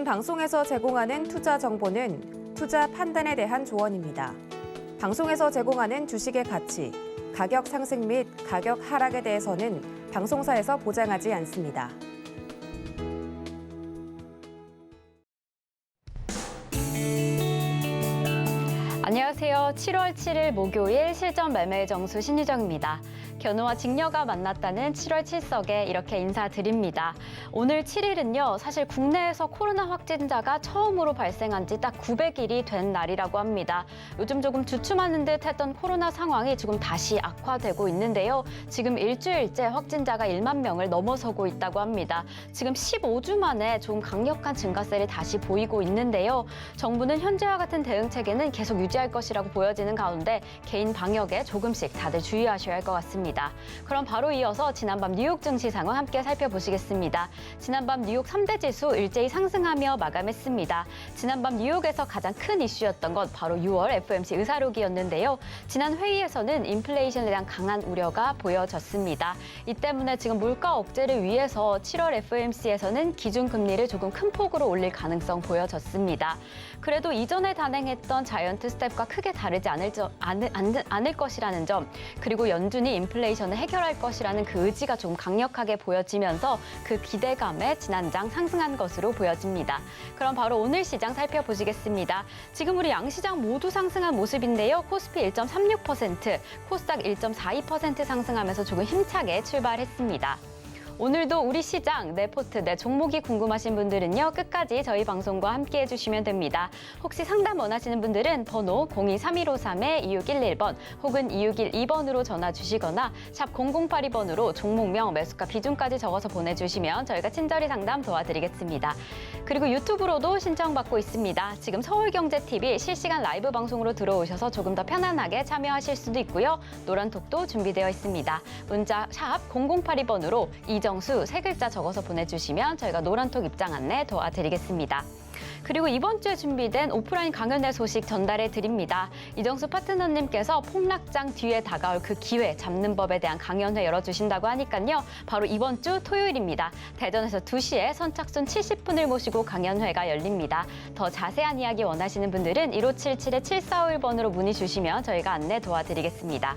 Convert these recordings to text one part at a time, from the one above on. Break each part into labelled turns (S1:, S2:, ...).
S1: 본 방송에서 제공하는 투자 정보는 투자 판단에 대한 조언입니다. 방송에서 제공하는 주식의 가치, 가격 상승 및 가격 하락에 대해서는 방송사에서 보장하지 않습니다.
S2: 안녕하세요. 7월 7일 목요일 실전 매매 정수 신유정입니다. 견우와 직녀가 만났다는 7월 7석에 이렇게 인사드립니다. 오늘 7일은요, 사실 국내에서 코로나 확진자가 처음으로 발생한 지 딱 900일이 된 날이라고 합니다. 요즘 조금 주춤하는 듯 했던 코로나 상황이 지금 다시 악화되고 있는데요. 지금 일주일째 확진자가 1만 명을 넘어서고 있다고 합니다. 지금 15주 만에 좀 강력한 증가세를 다시 보이고 있는데요. 정부는 현재와 같은 대응 체계는 계속 유지할 것이라고 보여지는 가운데 개인 방역에 조금씩 다들 주의하셔야 할 것 같습니다. 그럼 바로 이어서 지난밤 뉴욕 증시 상황 함께 살펴보시겠습니다. 지난밤 뉴욕 3대 지수 일제히 상승하며 마감했습니다. 지난밤 뉴욕에서 가장 큰 이슈였던 건 바로 6월 FOMC 의사록이었는데요. 지난 회의에서는 인플레이션에 대한 강한 우려가 보여졌습니다. 이 때문에 지금 물가 억제를 위해서 7월 FOMC에서는 기준금리를 조금 큰 폭으로 올릴 가능성 보여졌습니다. 그래도 이전에 단행했던 자이언트 스텝과 크게 다르지 않을 것이라는 점, 그리고 연준이 인플레이션을 해결할 것이라는 그 의지가 좀 강력하게 보여지면서 그 기대감에 지난장 상승한 것으로 보여집니다. 그럼 바로 오늘 시장 살펴보시겠습니다. 지금 우리 양시장 모두 상승한 모습인데요. 코스피 1.36%, 코스닥 1.42% 상승하면서 조금 힘차게 출발했습니다. 오늘도 우리 시장, 내 포트, 내 종목이 궁금하신 분들은요. 끝까지 저희 방송과 함께 해주시면 됩니다. 혹시 상담 원하시는 분들은 번호 023153-2611번 혹은 2612번으로 전화 주시거나 샵 0082번으로 종목명, 매수가, 비중까지 적어서 보내주시면 저희가 친절히 상담 도와드리겠습니다. 그리고 유튜브로도 신청받고 있습니다. 지금 서울경제TV 실시간 라이브 방송으로 들어오셔서 조금 더 편안하게 참여하실 수도 있고요. 노란톡도 준비되어 있습니다. 문자 샵 0082번으로 이정수 세 글자 적어서 보내주시면 저희가 노란톡 입장 안내 도와드리겠습니다. 그리고 이번 주에 준비된 오프라인 강연회 소식 전달해 드립니다. 이정수 파트너님께서 폭락장 뒤에 다가올 그 기회 잡는 법에 대한 강연회 열어주신다고 하니까요. 바로 이번 주 토요일입니다. 대전에서 2시에 선착순 70분을 모시고 강연회가 열립니다. 더 자세한 이야기 원하시는 분들은 1577-7451번으로 문의 주시면 저희가 안내 도와드리겠습니다.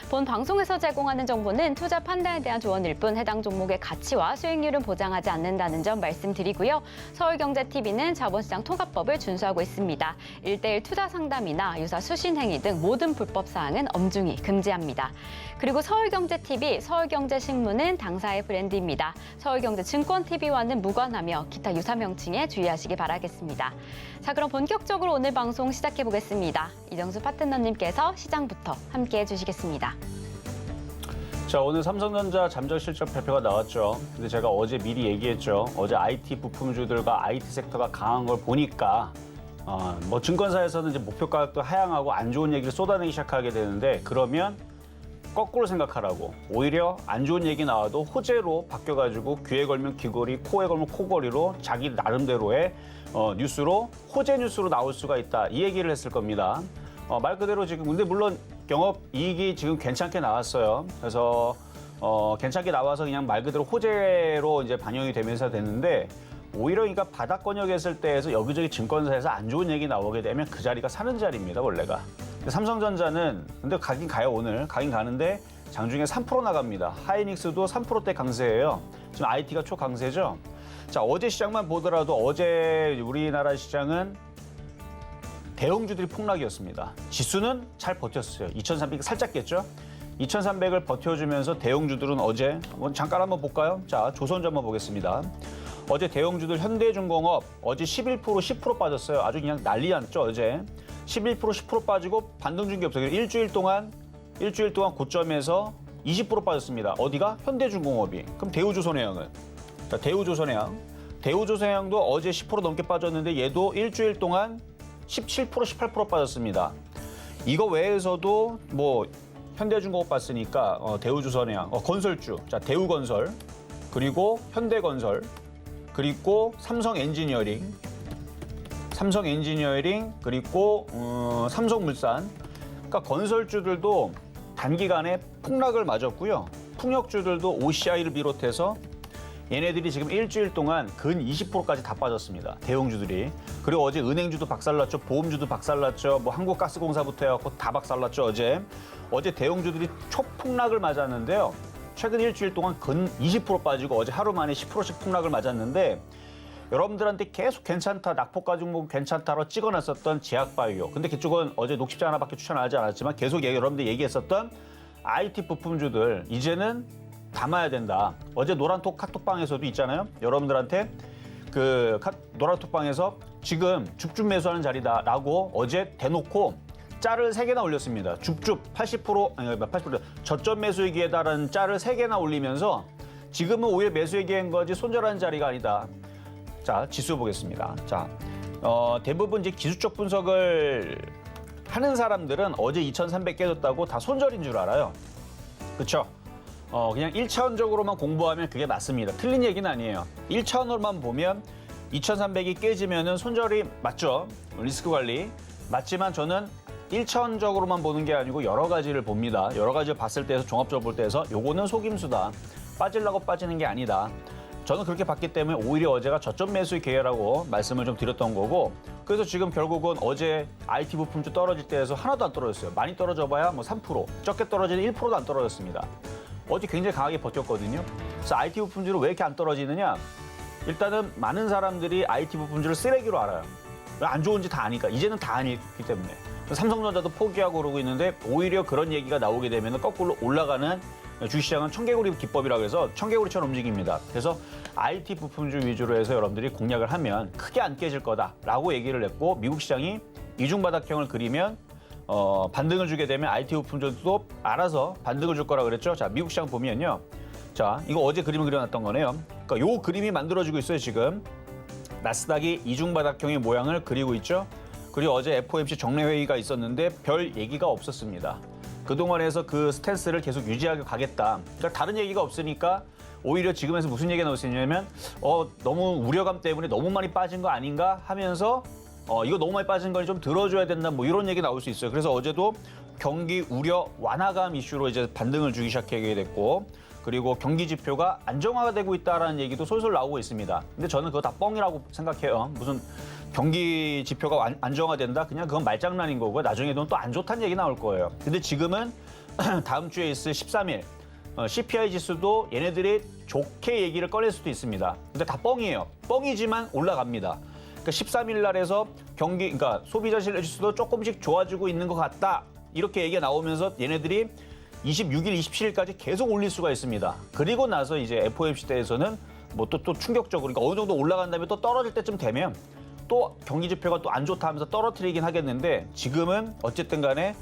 S2: 본 방송에서 제공하는 정보는 투자 판단에 대한 조언일 뿐 해당 종목의 가치와 수익률은 보장하지 않는다는 점 말씀드리고요. 서울경제TV는 자본시장 통합법을 준수하고 있습니다. 1:1 투자 상담이나 유사 수신 행위 등 모든 불법 사항은 엄중히 금지합니다. 그리고 서울경제TV, 서울경제신문은 당사의 브랜드입니다. 서울경제증권TV와는 무관하며 기타 유사 명칭에 주의하시기 바라겠습니다. 자, 그럼 본격적으로 오늘 방송 시작해 보겠습니다. 이정수 파트너님께서 시장부터 함께해 주시겠습니다.
S3: 자, 오늘 삼성전자 잠정 실적 발표가 나왔죠. 근데 제가 어제 미리 얘기했죠. 어제 IT 부품주들과 IT 섹터가 강한 걸 보니까 뭐 증권사에서는 이제 목표 가격도 하향하고 안 좋은 얘기를 쏟아내기 시작하게 되는데, 그러면 거꾸로 생각하라고, 오히려 안 좋은 얘기 나와도 호재로 바뀌어가지고 귀에 걸면 귀걸이, 코에 걸면 코걸이로 자기 나름대로의 뉴스로, 호재 뉴스로 나올 수가 있다, 이 얘기를 했을 겁니다. 말 그대로 지금, 근데 물론 영업이익이 지금 괜찮게 나왔어요. 그래서 괜찮게 나와서 그냥 말 그대로 호재로 이제 반영이 되면서 됐는데, 오히려 그러니까 바닥권역에 있을 때에서 여기저기 증권사에서 안 좋은 얘기 나오게 되면 그 자리가 사는 자리입니다, 원래가. 삼성전자는 근데 가긴 가요. 오늘 가긴 가는데 장중에 3% 나갑니다. 하이닉스도 3%대 강세예요. 지금 IT가 초강세죠. 자, 어제 시장만 보더라도 어제 우리나라 시장은 대형주들이 폭락이었습니다. 지수는 잘 버텼어요. 2300 살짝 깼죠. 2300을 버텨주면서 대형주들은 어제 잠깐 한번 볼까요? 자, 조선주 한번 보겠습니다. 어제 대형주들 현대중공업 어제 11%, 10% 빠졌어요. 아주 그냥 난리 났죠, 어제. 11%, 10% 빠지고 반등중개업소 일주일 동안 고점에서 20% 빠졌습니다. 어디가? 현대중공업이. 그럼 대우조선해양은? 자, 대우조선해양도 어제 10% 넘게 빠졌는데 얘도 일주일 동안 17%, 18% 빠졌습니다. 이거 외에서도 뭐 현대중공업 봤으니까 대우조선해양, 건설주, 자, 대우건설, 그리고 현대건설, 그리고 삼성엔지니어링, 그리고 삼성물산. 그러니까 건설주들도 단기간에 폭락을 맞았고요. 풍력주들도 OCI를 비롯해서 얘네들이 지금 일주일 동안 근 20%까지 다 빠졌습니다. 대형주들이. 그리고 어제 은행주도 박살났죠. 보험주도 박살났죠. 뭐 한국가스공사부터 해갖고 다 박살났죠. 어제 대형주들이 초폭락을 맞았는데요. 최근 일주일 동안 근 20% 빠지고 어제 하루 만에 10%씩 폭락을 맞았는데 여러분들한테 계속 괜찮다, 낙폭가 종목 괜찮다로 찍어놨었던 제약바이오. 근데 그쪽은 어제 녹십자 하나밖에 추천하지 않았지만 계속 여러분들 얘기했었던 IT 부품주들 이제는 담아야 된다. 어제 노란톡 카톡방에서도 있잖아요. 여러분들한테 그 노란톡방에서 지금 줍줍 매수하는 자리다라고 어제 대놓고 짤을 3개나 올렸습니다. 줍줍 80% 저점 매수의 기회다라는 짤을 3개나 올리면서 지금은 오히려 매수의 기회인 거지 손절하는 자리가 아니다. 자, 지수 보겠습니다. 자, 대부분 이제 기술적 분석을 하는 사람들은 어제 2,300 깨졌다고 다 손절인 줄 알아요. 그렇죠? 그냥 1차원적으로만 공부하면 그게 맞습니다. 틀린 얘기는 아니에요. 1차원으로만 보면 2,300이 깨지면은 손절이 맞죠. 리스크 관리. 맞지만 저는 1차원적으로만 보는 게 아니고 여러 가지를 봅니다. 여러 가지를 봤을 때에서 종합적으로 볼 때에서 요거는 속임수다. 빠지려고 빠지는 게 아니다. 저는 그렇게 봤기 때문에 오히려 어제가 저점 매수의 기회라고 말씀을 좀 드렸던 거고 그래서 지금 결국은 어제 IT 부품주 떨어질 때에서 하나도 안 떨어졌어요. 많이 떨어져 봐야 뭐 3%, 적게 떨어지는 1%도 안 떨어졌습니다. 어제 굉장히 강하게 버텼거든요. 그래서 IT 부품주로 왜 이렇게 안 떨어지느냐? 일단은 많은 사람들이 IT 부품주를 쓰레기로 알아요. 왜 안 좋은지 다 아니까. 이제는 다 아니기 때문에. 삼성전자도 포기하고 그러고 있는데 오히려 그런 얘기가 나오게 되면 거꾸로 올라가는 주식시장은 청개구리 기법이라고 해서 청개구리처럼 움직입니다. 그래서 IT 부품주 위주로 해서 여러분들이 공략을 하면 크게 안 깨질 거다라고 얘기를 했고 미국 시장이 이중바닥형을 그리면 반등을 주게 되면 IT 부품주도 알아서 반등을 줄 거라 그랬죠. 자, 미국 시장 보면요. 자, 이거 어제 그림을 그려놨던 거네요. 그러니까 요 그림이 만들어지고 있어요, 지금. 나스닥이 이중바닥형의 모양을 그리고 있죠. 그리고 어제 FOMC 정례회의가 있었는데 별 얘기가 없었습니다. 그동안에서 그 스탠스를 계속 유지하게 가겠다. 그러니까 다른 얘기가 없으니까 오히려 지금에서 무슨 얘기가 나올 수 있냐면 너무 우려감 때문에 너무 많이 빠진 거 아닌가 하면서 이거 너무 많이 빠진 걸 좀 들어줘야 된다 뭐 이런 얘기 나올 수 있어요. 그래서 어제도 경기 우려 완화감 이슈로 이제 반등을 주기 시작하게 됐고 그리고 경기 지표가 안정화가 되고 있다라는 얘기도 솔솔 나오고 있습니다. 근데 저는 그거 다 뻥이라고 생각해요. 무슨 경기 지표가 안정화된다? 그냥 그건 말장난인 거고 나중에는 또 안 좋다는 얘기 나올 거예요. 근데 지금은 다음 주에 있을 13일 CPI 지수도 얘네들이 좋게 얘기를 꺼낼 수도 있습니다. 근데 다 뻥이에요. 뻥이지만 올라갑니다. 그러니까 13일 날에서 그러니까 소비자 신뢰 지수도 조금씩 좋아지고 있는 것 같다. 이렇게 얘기가 나오면서 얘네들이 26일, 27일까지 계속 올릴 수가 있습니다. 그리고 나서 이제 FOMC 때에서는 뭐 또 충격적으로 그러니까 어느 정도 올라간 다음에 또 떨어질 때쯤 되면 또 경기 지표가 또 안 좋다 하면서 떨어뜨리긴 하겠는데 지금은 어쨌든 간에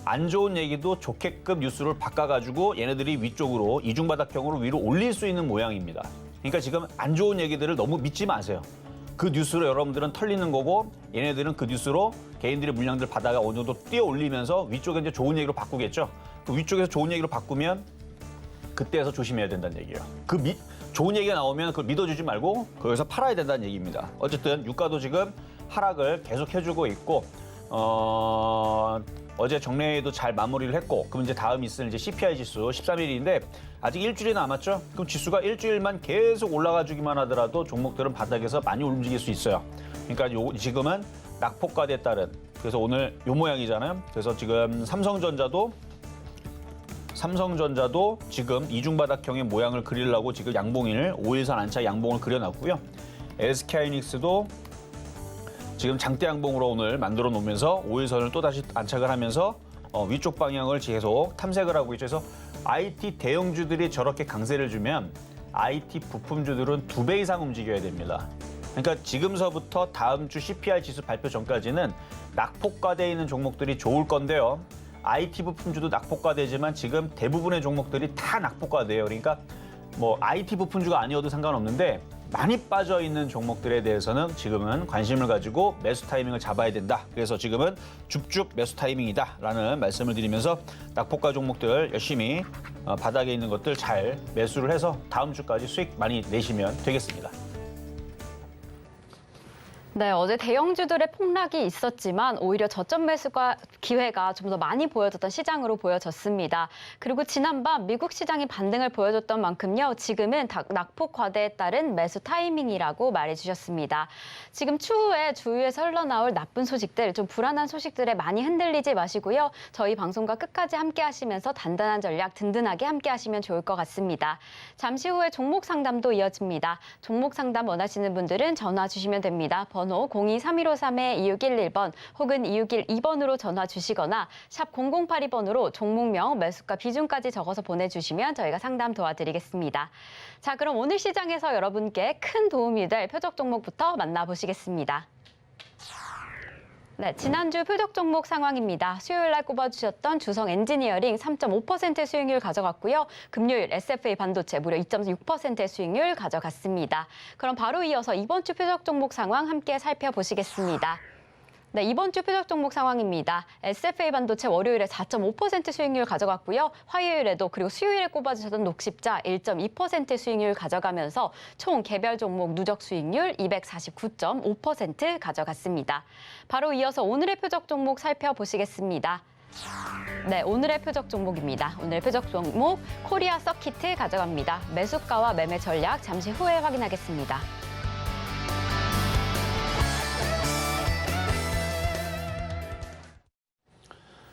S3: 안 좋은 얘기도 좋게끔 뉴스를 바꿔가지고 얘네들이 위쪽으로 이중바닥형으로 위로 올릴 수 있는 모양입니다. 그러니까 지금 안 좋은 얘기들을 너무 믿지 마세요. 그 뉴스로 여러분들은 털리는 거고 얘네들은 그 뉴스로 개인들의 물량들 받아가 어느 정도 뛰어 올리면서 위쪽에 이제 좋은 얘기로 바꾸겠죠. 그 위쪽에서 좋은 얘기로 바꾸면 그때에서 조심해야 된다는 얘기예요. 좋은 얘기가 나오면 그걸 믿어주지 말고 거기서 팔아야 된다는 얘기입니다. 어쨌든 유가도 지금 하락을 계속 해주고 있고 어제 정례회의도 잘 마무리를 했고 그럼 이제 다음 있을 이제 CPI 지수 13일인데 아직 일주일이 남았죠. 그럼 지수가 일주일만 계속 올라가주기만 하더라도 종목들은 바닥에서 많이 움직일 수 있어요. 그러니까 지금은 낙폭과대에 따른 그래서 오늘 요 모양이잖아요. 그래서 지금 삼성전자도 지금 이중바닥형의 모양을 그리려고 지금 양봉인을 5일선 안착 양봉을 그려놨고요. SK하이닉스도 지금 장대 양봉으로 오늘 만들어 놓으면서 5일선을 또 다시 안착을 하면서 위쪽 방향을 계속 탐색을 하고 있죠. 그래서 IT 대형주들이 저렇게 강세를 주면 IT 부품주들은 2배 이상 움직여야 됩니다. 그러니까 지금서부터 다음 주 CPI 지수 발표 전까지는 낙폭과대에 있는 종목들이 좋을 건데요. IT 부품주도 낙폭과대지만 지금 대부분의 종목들이 다 낙폭과대예요. 그러니까 뭐 IT 부품주가 아니어도 상관없는데 많이 빠져 있는 종목들에 대해서는 지금은 관심을 가지고 매수 타이밍을 잡아야 된다. 그래서 지금은 줍줍 매수 타이밍이다라는 말씀을 드리면서 낙폭과 종목들 열심히 바닥에 있는 것들 잘 매수를 해서 다음 주까지 수익 많이 내시면 되겠습니다.
S2: 네, 어제 대형주들의 폭락이 있었지만 오히려 저점 매수가 기회가 좀 더 많이 보여졌던 시장으로 보여졌습니다. 그리고 지난밤 미국 시장이 반등을 보여줬던 만큼요. 지금은 낙폭 과대에 따른 매수 타이밍이라고 말해주셨습니다. 지금 추후에 주위에서 흘러나올 나쁜 소식들, 좀 불안한 소식들에 많이 흔들리지 마시고요. 저희 방송과 끝까지 함께 하시면서 단단한 전략 든든하게 함께 하시면 좋을 것 같습니다. 잠시 후에 종목 상담도 이어집니다. 종목 상담 원하시는 분들은 전화 주시면 됩니다. 번호 02-3153-2611번 혹은 2612번으로 전화 주시거나 샵 0082번으로 종목명, 매수가, 비중까지 적어서 보내주시면 저희가 상담 도와드리겠습니다. 자, 그럼 오늘 시장에서 여러분께 큰 도움이 될 표적 종목부터 만나보시겠습니다. 네, 지난주 표적 종목 상황입니다. 수요일 날 꼽아주셨던 주성 엔지니어링 3.5%의 수익률 가져갔고요. 금요일 SFA 반도체 무려 2.6%의 수익률 가져갔습니다. 그럼 바로 이어서 이번 주 표적 종목 상황 함께 살펴보시겠습니다. 네, 이번 주 표적 종목 상황입니다. SFA 반도체 월요일에 4.5% 수익률 가져갔고요. 화요일에도 그리고 수요일에 꼽아주셨던 녹십자 1.2% 수익률 가져가면서 총 개별 종목 누적 수익률 249.5% 가져갔습니다. 바로 이어서 오늘의 표적 종목 살펴보시겠습니다. 네, 오늘의 표적 종목입니다. 오늘의 표적 종목 코리아 서키트 가져갑니다. 매수가와 매매 전략 잠시 후에 확인하겠습니다.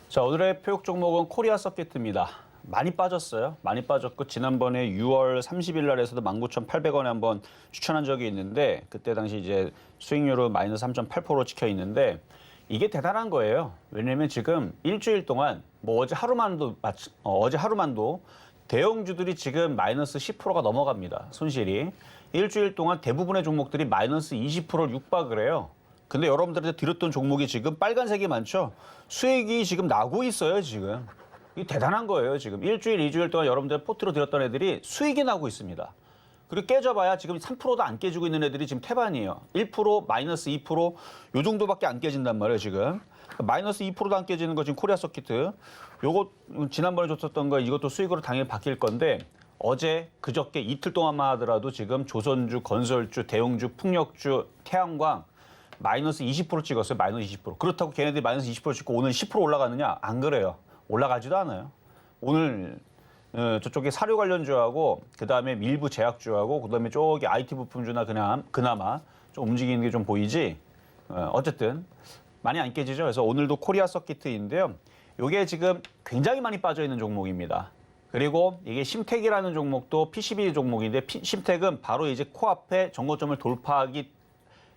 S3: 자, 오늘의 표적 종목은 코리아 서킷입니다. 많이 빠졌어요. 많이 빠졌고 지난번에 6월 30일 날에서도 19,800원에 한번 추천한 적이 있는데 그때 당시 이제 수익률은 마이너스 3.8%로 찍혀 있는데 이게 대단한 거예요. 왜냐면 지금 일주일 동안 뭐 어제 하루만도 대형주들이 지금 마이너스 10%가 넘어갑니다. 손실이. 일주일 동안 대부분의 종목들이 마이너스 20%를 육박을 해요. 근데 여러분들한테 드렸던 종목이 지금 빨간색이 많죠? 수익이 지금 나고 있어요, 지금. 이게 대단한 거예요, 지금. 일주일, 2주일 동안 여러분들 포트로 드렸던 애들이 수익이 나고 있습니다. 그리고 깨져봐야 지금 3%도 안 깨지고 있는 애들이 지금 태반이에요. 1%, 마이너스 2%, 요 정도밖에 안 깨진단 말이에요, 지금. 마이너스 2%도 안 깨지는 거 지금 코리아 서키트. 요거 지난번에 줬었던 거 이것도 수익으로 당연히 바뀔 건데 어제, 그저께 이틀 동안만 하더라도 지금 조선주, 건설주, 대형주, 풍력주, 태양광 마이너스 20% 찍었어요. 마이너스 20%. 그렇다고 걔네들이 마이너스 20% 찍고 오늘 10% 올라가느냐? 안 그래요. 올라가지도 않아요. 오늘 저쪽에 사료 관련주하고 그다음에 밀부 제약주하고 그다음에 저기 IT 부품주나 그나마 좀 움직이는 게 좀 보이지. 어쨌든 많이 안 깨지죠. 그래서 오늘도 코리아 서키트인데요. 이게 지금 굉장히 많이 빠져 있는 종목입니다. 그리고 이게 심택이라는 종목도 PCB 종목인데 심택은 바로 이제 코앞에 정고점을 돌파하기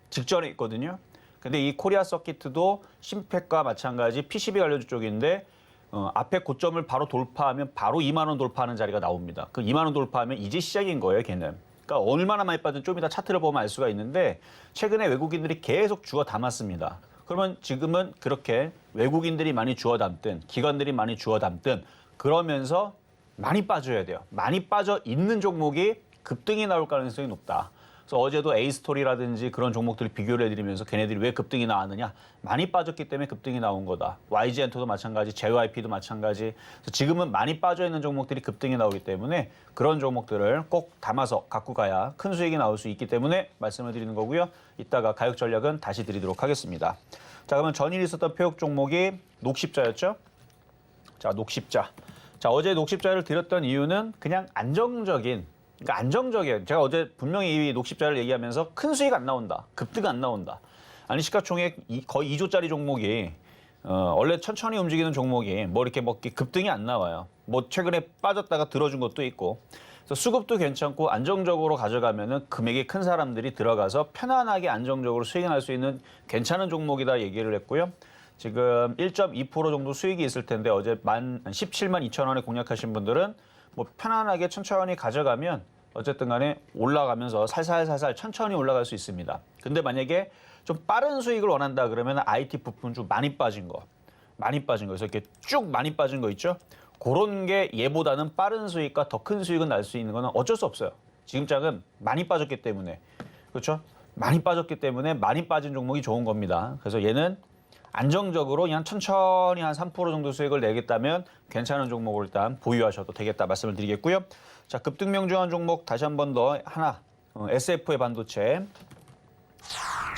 S3: 직전에 있거든요. 근데 이 코리아 서키트도 심팩과 마찬가지 PCB 관련주 쪽인데 앞에 고점을 바로 돌파하면 바로 2만 원 돌파하는 자리가 나옵니다. 그 2만 원 돌파하면 이제 시작인 거예요, 걔는. 그러니까 얼마나 많이 빠진 좀 이따 차트를 보면 알 수가 있는데 최근에 외국인들이 계속 주워 담았습니다. 그러면 지금은 그렇게 외국인들이 많이 주워 담든 기관들이 많이 주워 담든 그러면서 많이 빠져야 돼요. 많이 빠져 있는 종목이 급등이 나올 가능성이 높다. 그래서 어제도 에이스토리라든지 그런 종목들을 비교를 해드리면서 걔네들이 왜 급등이 나왔느냐. 많이 빠졌기 때문에 급등이 나온 거다. YG엔터도 마찬가지, JYP도 마찬가지. 그래서 지금은 많이 빠져있는 종목들이 급등이 나오기 때문에 그런 종목들을 꼭 담아서 갖고 가야 큰 수익이 나올 수 있기 때문에 말씀을 드리는 거고요. 이따가 가격 전략은 다시 드리도록 하겠습니다. 자, 그러면 전일 있었던 표적 종목이 녹십자였죠? 자, 녹십자. 자, 어제 녹십자를 드렸던 이유는 그냥 그러니까 안정적이에요. 제가 어제 분명히 이 녹십자를 얘기하면서 큰 수익 안 나온다. 급등 안 나온다. 아니 시가총액 거의 2조짜리 종목이 원래 천천히 움직이는 종목이 뭐 이렇게 급등이 안 나와요. 뭐 최근에 빠졌다가 들어준 것도 있고. 그래서 수급도 괜찮고 안정적으로 가져가면은 금액이 큰 사람들이 들어가서 편안하게 안정적으로 수익이 날 수 있는 괜찮은 종목이다 얘기를 했고요. 지금 1.2% 정도 수익이 있을 텐데 어제 17만 2천 원에 공략하신 분들은 뭐 편안하게 천천히 가져가면 어쨌든 간에 올라가면서 살살살살 천천히 올라갈 수 있습니다. 근데 만약에 좀 빠른 수익을 원한다 그러면 IT 부품주 많이 빠진 거. 그래서 이렇게 쭉 많이 빠진 거 있죠? 그런 게 얘보다는 빠른 수익과 더 큰 수익은 날 수 있는 거는 어쩔 수 없어요. 지금 장은 많이 빠졌기 때문에. 그렇죠? 많이 빠졌기 때문에 많이 빠진 종목이 좋은 겁니다. 그래서 얘는 안정적으로 그냥 천천히 한 3% 정도 수익을 내겠다면 괜찮은 종목을 일단 보유하셔도 되겠다 말씀을 드리겠고요. 자, 급등 명중한 종목 다시 한 번 더 하나. SF의 반도체.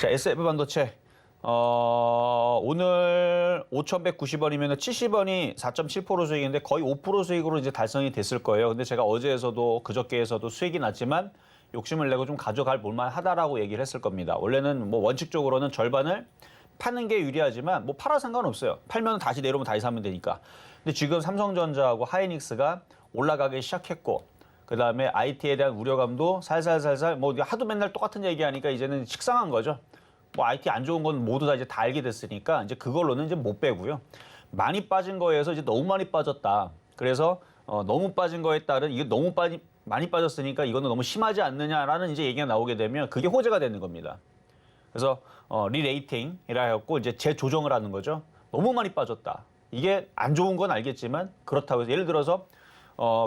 S3: 자, SF 반도체. 오늘 5,190원이면 70원이 4.7% 수익인데 거의 5% 수익으로 이제 달성이 됐을 거예요. 근데 제가 어제에서도 그저께에서도 수익이 났지만 욕심을 내고 좀 가져갈 볼만하다라고 얘기를 했을 겁니다. 원래는 뭐 원칙적으로는 절반을 파는 게 유리하지만 뭐 팔아 상관없어요. 팔면 다시 내려오면 다시 사면 되니까. 근데 지금 삼성전자하고 하이닉스가 올라가기 시작했고 그다음에 IT에 대한 우려감도 살살살살 뭐 하도 맨날 똑같은 얘기하니까 이제는 식상한 거죠. 뭐 IT 안 좋은 건 모두 다 이제 다 알게 됐으니까 이제 그걸로는 이제 못 빼고요. 많이 빠진 거에서 이제 너무 많이 빠졌다. 그래서 너무 빠진 거에 따른 이게 너무 많이 빠졌으니까 이거는 너무 심하지 않느냐라는 이제 얘기가 나오게 되면 그게 호재가 되는 겁니다. 그래서 리레이팅이라 해갖고 이제 재조정을 하는 거죠. 너무 많이 빠졌다. 이게 안 좋은 건 알겠지만 그렇다고 해서 예를 들어서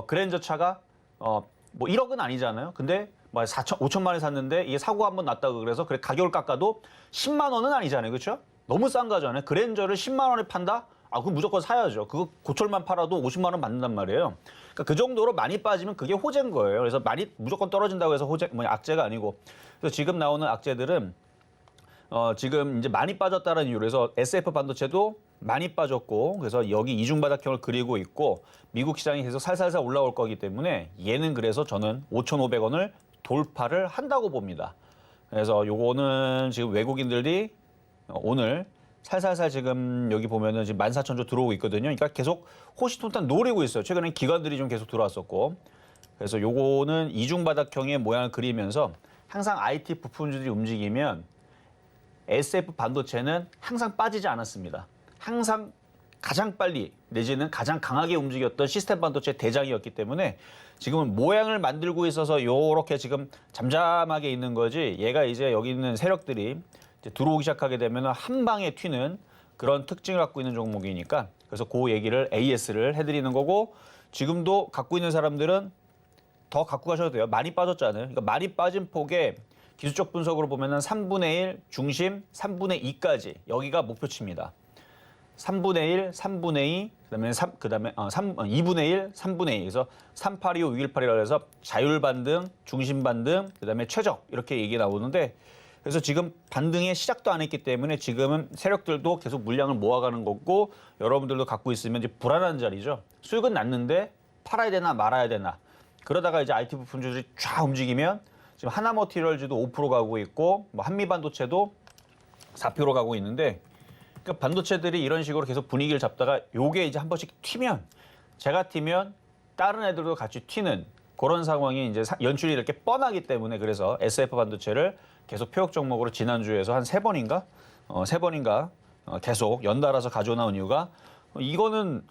S3: 그랜저 차가 뭐 1억은 아니잖아요. 근데 뭐 5천만 원에 샀는데 이게 사고가 한번 났다고 그래서 그래 가격을 깎아도 10만 원은 아니잖아요. 그렇죠? 너무 싼 거잖아요. 그랜저를 10만 원에 판다? 아, 그럼 무조건 사야죠. 그거 고철만 팔아도 50만 원 받는단 말이에요. 그러니까 그 정도로 많이 빠지면 그게 호재인 거예요. 그래서 많이 무조건 떨어진다고 해서 호재, 뭐 악재가 아니고. 그래서 지금 나오는 악재들은 지금 이제 많이 빠졌다는 이유로 해서 SF 반도체도 많이 빠졌고 그래서 여기 이중바닥형을 그리고 있고 미국 시장이 계속 살살살 올라올 거기 때문에 얘는 그래서 저는 5,500원을 돌파를 한다고 봅니다. 그래서 요거는 지금 외국인들이 오늘 살살살 지금 여기 보면은 지금 14,000조 들어오고 있거든요. 그러니까 계속 호시탐탐 노리고 있어요. 최근에 기관들이 좀 계속 들어왔었고. 그래서 요거는 이중바닥형의 모양을 그리면서 항상 IT 부품주들이 움직이면 SF 반도체는 항상 빠지지 않았습니다. 항상 가장 빨리 내지는 가장 강하게 움직였던 시스템 반도체 대장이었기 때문에 지금은 모양을 만들고 있어서 요렇게 지금 잠잠하게 있는 거지 얘가 이제 여기 있는 세력들이 이제 들어오기 시작하게 되면 한 방에 튀는 그런 특징을 갖고 있는 종목이니까 그래서 그 얘기를 AS를 해드리는 거고 지금도 갖고 있는 사람들은 더 갖고 가셔도 돼요. 많이 빠졌잖아요. 그러니까 많이 빠진 폭에 기술적 분석으로 보면은 3분의 1 중심, 3분의 2까지 여기가 목표치입니다. 3분의 1, 3분의 2, 그다음에 2분의 1, 3분의 2. 그래서 3825, 618이라고 해서 자율 반등, 중심 반등, 그다음에 최적 이렇게 얘기 나오는데 그래서 지금 반등에 시작도 안 했기 때문에 지금은 세력들도 계속 물량을 모아가는 거고 여러분들도 갖고 있으면 이제 불안한 자리죠. 수익은 났는데 팔아야 되나 말아야 되나. 그러다가 이제 IT 부품주들이 쫙 움직이면 지금 하나머티리얼즈도 5% 가고 있고 뭐 한미반도체도 4% 가고 있는데 그러니까 반도체들이 이런 식으로 계속 분위기를 잡다가 요게 이제 한 번씩 튀면 제가 튀면 다른 애들도 같이 튀는 그런 상황이 이제 연출이 이렇게 뻔하기 때문에 그래서 SF 반도체를 계속 표적 종목으로 지난주에서 한 3번인가? 3번인가? 계속 연달아서 가져나온 이유가 이거는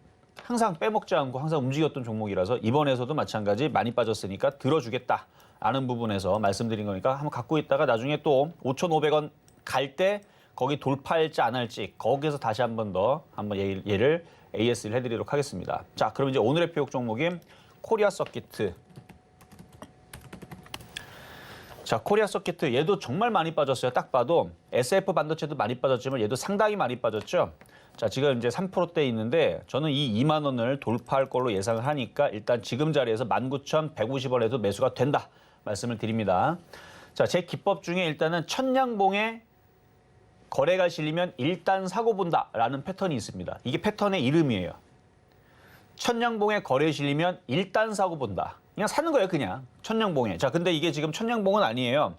S3: 항상 빼먹지 않고 항상 움직였던 종목이라서 이번에서도 마찬가지 많이 빠졌으니까 들어주겠다. 라는 부분에서 말씀드린 거니까 한번 갖고 있다가 나중에 또 5,500원 갈 때 거기 돌파할지 안 할지 거기에서 다시 한번 얘를 AS를 해드리도록 하겠습니다. 자, 그럼 이제 오늘의 표적 종목인 코리아 서키트. 자, 코리아 서키트 얘도 정말 많이 빠졌어요. 딱 봐도 SF 반도체도 많이 빠졌지만 얘도 상당히 많이 빠졌죠. 자, 지금 이제 3%대 있는데 저는 이 2만 원을 돌파할 걸로 예상을 하니까 일단 지금 자리에서 19,150원에도 매수가 된다. 말씀을 드립니다. 자, 제 기법 중에 일단은 천냥봉에 거래가 실리면 일단 사고 본다라는 패턴이 있습니다. 이게 패턴의 이름이에요. 천냥봉에 거래 실리면 일단 사고 본다. 그냥 사는 거예요, 그냥. 천냥봉에. 자, 근데 이게 지금 천냥봉은 아니에요.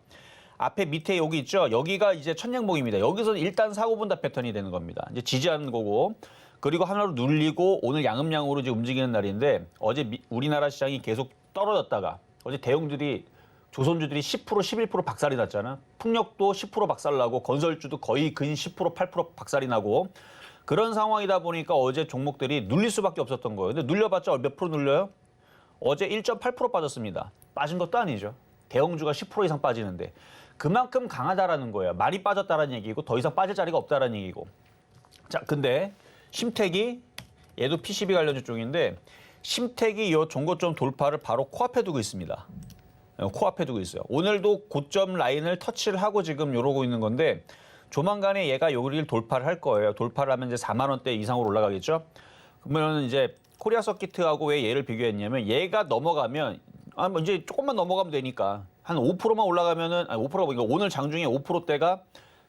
S3: 앞에 밑에 여기 있죠? 여기가 이제 천냥봉입니다. 여기서는 일단 사고 본다 패턴이 되는 겁니다. 이제 지지하는 거고. 그리고 하나로 눌리고 오늘 양음양으로 이제 움직이는 날인데 어제 우리나라 시장이 계속 떨어졌다가 어제 대형주들이 조선주들이 10%, 11% 박살이 났잖아. 풍력도 10% 박살 나고 건설주도 거의 근 10%, 8% 박살이 나고 그런 상황이다 보니까 어제 종목들이 눌릴 수밖에 없었던 거예요. 근데 눌려봤자 몇 프로 눌려요? 어제 1.8% 빠졌습니다. 빠진 것도 아니죠. 대형주가 10% 이상 빠지는데 그만큼 강하다라는 거예요. 많이 빠졌다라는 얘기고 더 이상 빠질 자리가 없다라는 얘기고. 자, 근데 심택이 얘도 PCB 관련주 쪽인데 심택이 이 종고점 돌파를 바로 코앞에 두고 있습니다. 코앞에 두고 있어요. 오늘도 고점 라인을 터치를 하고 지금 이러고 있는 건데 조만간에 얘가 여기를 돌파를 할 거예요. 돌파를 하면 이제 4만 원대 이상으로 올라가겠죠. 그러면 이제 코리아 서키트하고 왜 얘를 비교했냐면 얘가 넘어가면 뭐 이제 조금만 넘어가면 되니까 한 5%만 올라가면은 5%가 그러니까 오늘 장중에 5%대가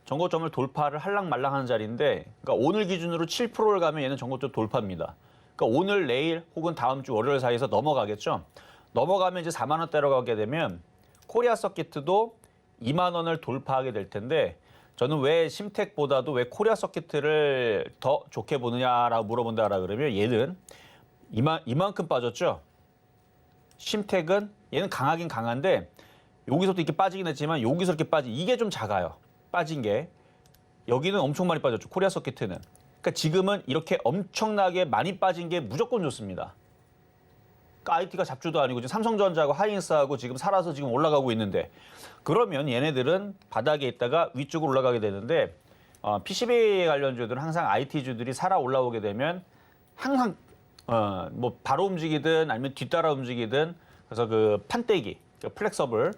S3: 전고점을 돌파를 할랑말랑하는 자리인데, 그러니까 오늘 기준으로 7%를 가면 얘는 전고점 돌파입니다. 그러니까 오늘, 내일 혹은 다음 주 월요일 사이에서 넘어가겠죠. 넘어가면 이제 4만 원대로 가게 되면 코리아 서킷도 2만 원을 돌파하게 될 텐데, 저는 왜 심택보다도 왜 코리아 서킷을 더 좋게 보느냐라고 물어본다라 그러면 얘는 이만큼 빠졌죠. 심택은 얘는 강하긴 강한데 여기서도 이렇게 빠지긴 했지만 여기서 이렇게 이게 좀 작아요. 빠진 게. 여기는 엄청 많이 빠졌죠. 코리아 서킷은. 그러니까 지금은 이렇게 엄청나게 많이 빠진 게 무조건 좋습니다. 그러니까 IT가 잡주도 아니고 지금 삼성전자하고 하이닉스하고 지금 살아서 지금 올라가고 있는데, 그러면 얘네들은 바닥에 있다가 위쪽으로 올라가게 되는데, PCB 관련주들은 항상 IT주들이 살아 올라오게 되면 항상 뭐 바로 움직이든 아니면 뒤따라 움직이든, 그래서 그 판때기, 그 플렉서블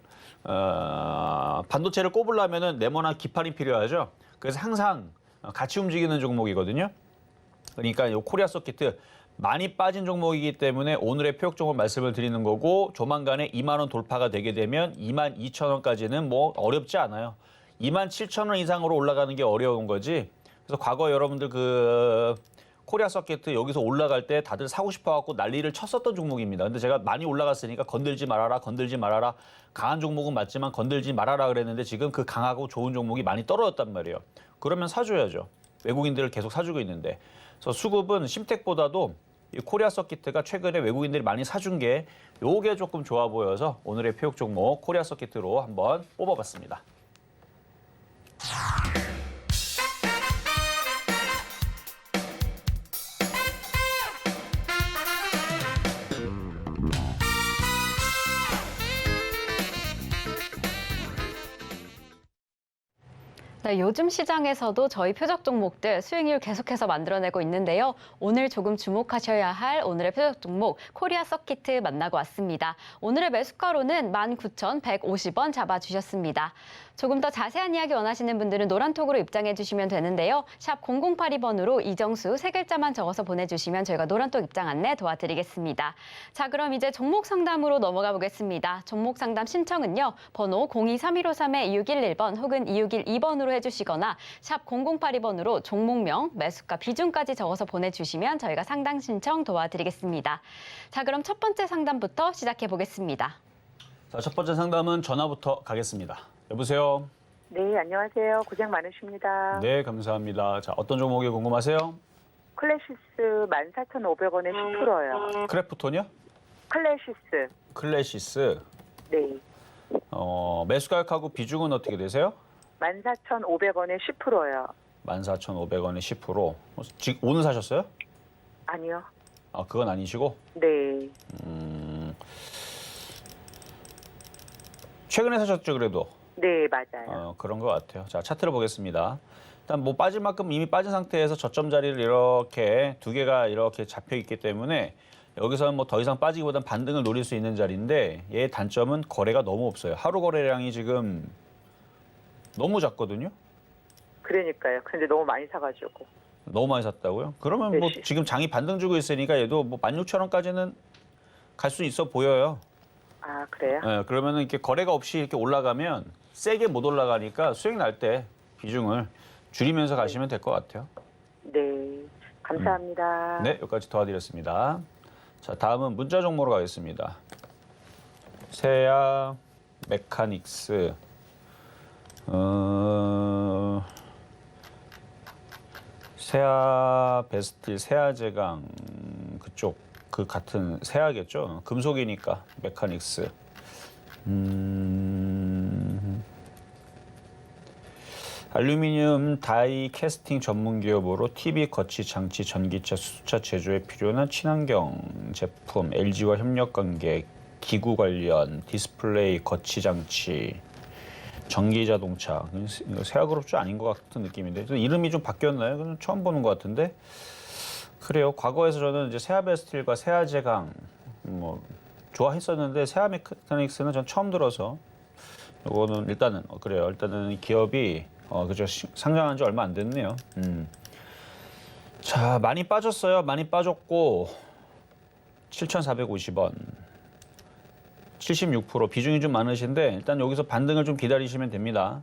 S3: 반도체를 꼽으려면은 네모나 기판이 필요하죠. 그래서 항상 같이 움직이는 종목이거든요. 그러니까 이 코리아 서킷 많이 빠진 종목이기 때문에 오늘의 표적 종목 말씀을 드리는 거고, 조만간에 2만 원 돌파가 되게 되면 2만 2천 원까지는 뭐 어렵지 않아요. 2만 7천 원 이상으로 올라가는 게 어려운 거지. 그래서 과거 여러분들 그 코리아 서킷 여기서 올라갈 때 다들 사고 싶어 갖고 난리를 쳤었던 종목입니다. 근데 제가 많이 올라갔으니까 건들지 말아라, 건들지 말아라. 강한 종목은 맞지만 건들지 말아라 그랬는데 지금 그 강하고 좋은 종목이 많이 떨어졌단 말이에요. 그러면 사줘야죠. 외국인들을 계속 사주고 있는데. 그래서 수급은 심택보다도 이 코리아 서킷가 최근에 외국인들이 많이 사준 게 요게 조금 좋아 보여서 오늘의 표적 종목 코리아 서킷으로 한번 뽑아봤습니다.
S2: 네, 요즘 시장에서도 저희 표적 종목들 수익률 계속해서 만들어내고 있는데요. 오늘 조금 주목하셔야 할 오늘의 표적 종목 코리아 서킷 만나고 왔습니다. 오늘의 매수가로는 19,150원 잡아주셨습니다. 조금 더 자세한 이야기 원하시는 분들은 노란톡으로 입장해 주시면 되는데요. 샵 0082번으로 이정수 세 글자만 적어서 보내주시면 저희가 노란톡 입장 안내 도와드리겠습니다. 자, 그럼 이제 종목 상담으로 넘어가 보겠습니다. 종목 상담 신청은요. 번호 023153-2611번 혹은 2612번으로 해주시거나 샵 0082번으로 종목명, 매수가, 비중까지 적어서 보내주시면 저희가 상담 신청 도와드리겠습니다. 자, 그럼 첫 번째 상담부터 시작해 보겠습니다.
S3: 자, 첫 번째 상담은 전화부터 가겠습니다. 여보세요?
S4: 네, 안녕하세요. 고생 많으십니다.
S3: 네, 감사합니다. 자, 어떤 종목이 궁금하세요?
S4: 클래시스 14,500원에 10%요.
S3: 크래프톤이요?
S4: 클래시스.
S3: 클래시스.
S4: 네.
S3: 매수 가격하고 비중은 어떻게 되세요?
S4: 14,500원에 10%요.
S3: 14,500원에 10%. 지금 오늘 사셨어요?
S4: 아니요.
S3: 아, 그건 아니시고?
S4: 네.
S3: 최근에 사셨죠, 그래도?
S4: 네, 맞아요.
S3: 그런 것 같아요. 자, 차트를 보겠습니다. 일단 뭐 빠질 만큼 이미 빠진 상태에서 저점 자리를 이렇게 두 개가 이렇게 잡혀 있기 때문에 여기서는 뭐 더 이상 빠지기보단 반등을 노릴 수 있는 자리인데, 얘의 단점은 거래가 너무 없어요. 하루 거래량이 지금 너무 작거든요.
S4: 그러니까요. 근데 너무 많이 사가지고.
S3: 너무 많이 샀다고요? 그러면
S4: 네,
S3: 뭐 지금 장이 반등 주고 있으니까 얘도 뭐 16,000원까지는 갈 수 있어 보여요.
S4: 아, 그래요?
S3: 네, 그러면은 이렇게 거래가 없이 이렇게 올라가면 세게 못 올라가니까 수익 날 때 비중을 줄이면서 가시면 될 것 같아요.
S4: 네. 감사합니다.
S3: 네, 여기까지 도와드렸습니다. 자, 다음은 문자 종목으로 가겠습니다. 세아 메카닉스. 세아 베스틸, 세아 제강 그쪽 그 같은 세아겠죠. 금속이니까 메카닉스. 알루미늄 다이 캐스팅 전문 기업으로 TV 거치 장치, 전기차, 수소차 제조에 필요한 친환경 제품, LG와 협력 관계, 기구 관련, 디스플레이, 거치 장치, 전기 자동차. 이거 세아그룹주 아닌 것 같은 느낌인데 이름이 좀 바뀌었나요? 그건 처음 보는 것 같은데. 그래요. 과거에서 저는 이제 세아베스틸과 세아제강 뭐 좋아했었는데 세아 메카닉스는 전 처음 들어서 이거는 일단은 그래요. 일단은 이 기업이 그죠, 상장한 지 얼마 안 됐네요. 자, 많이 빠졌어요. 많이 빠졌고 7,450원. 76% 비중이 좀 많으신데 일단 여기서 반등을 좀 기다리시면 됩니다.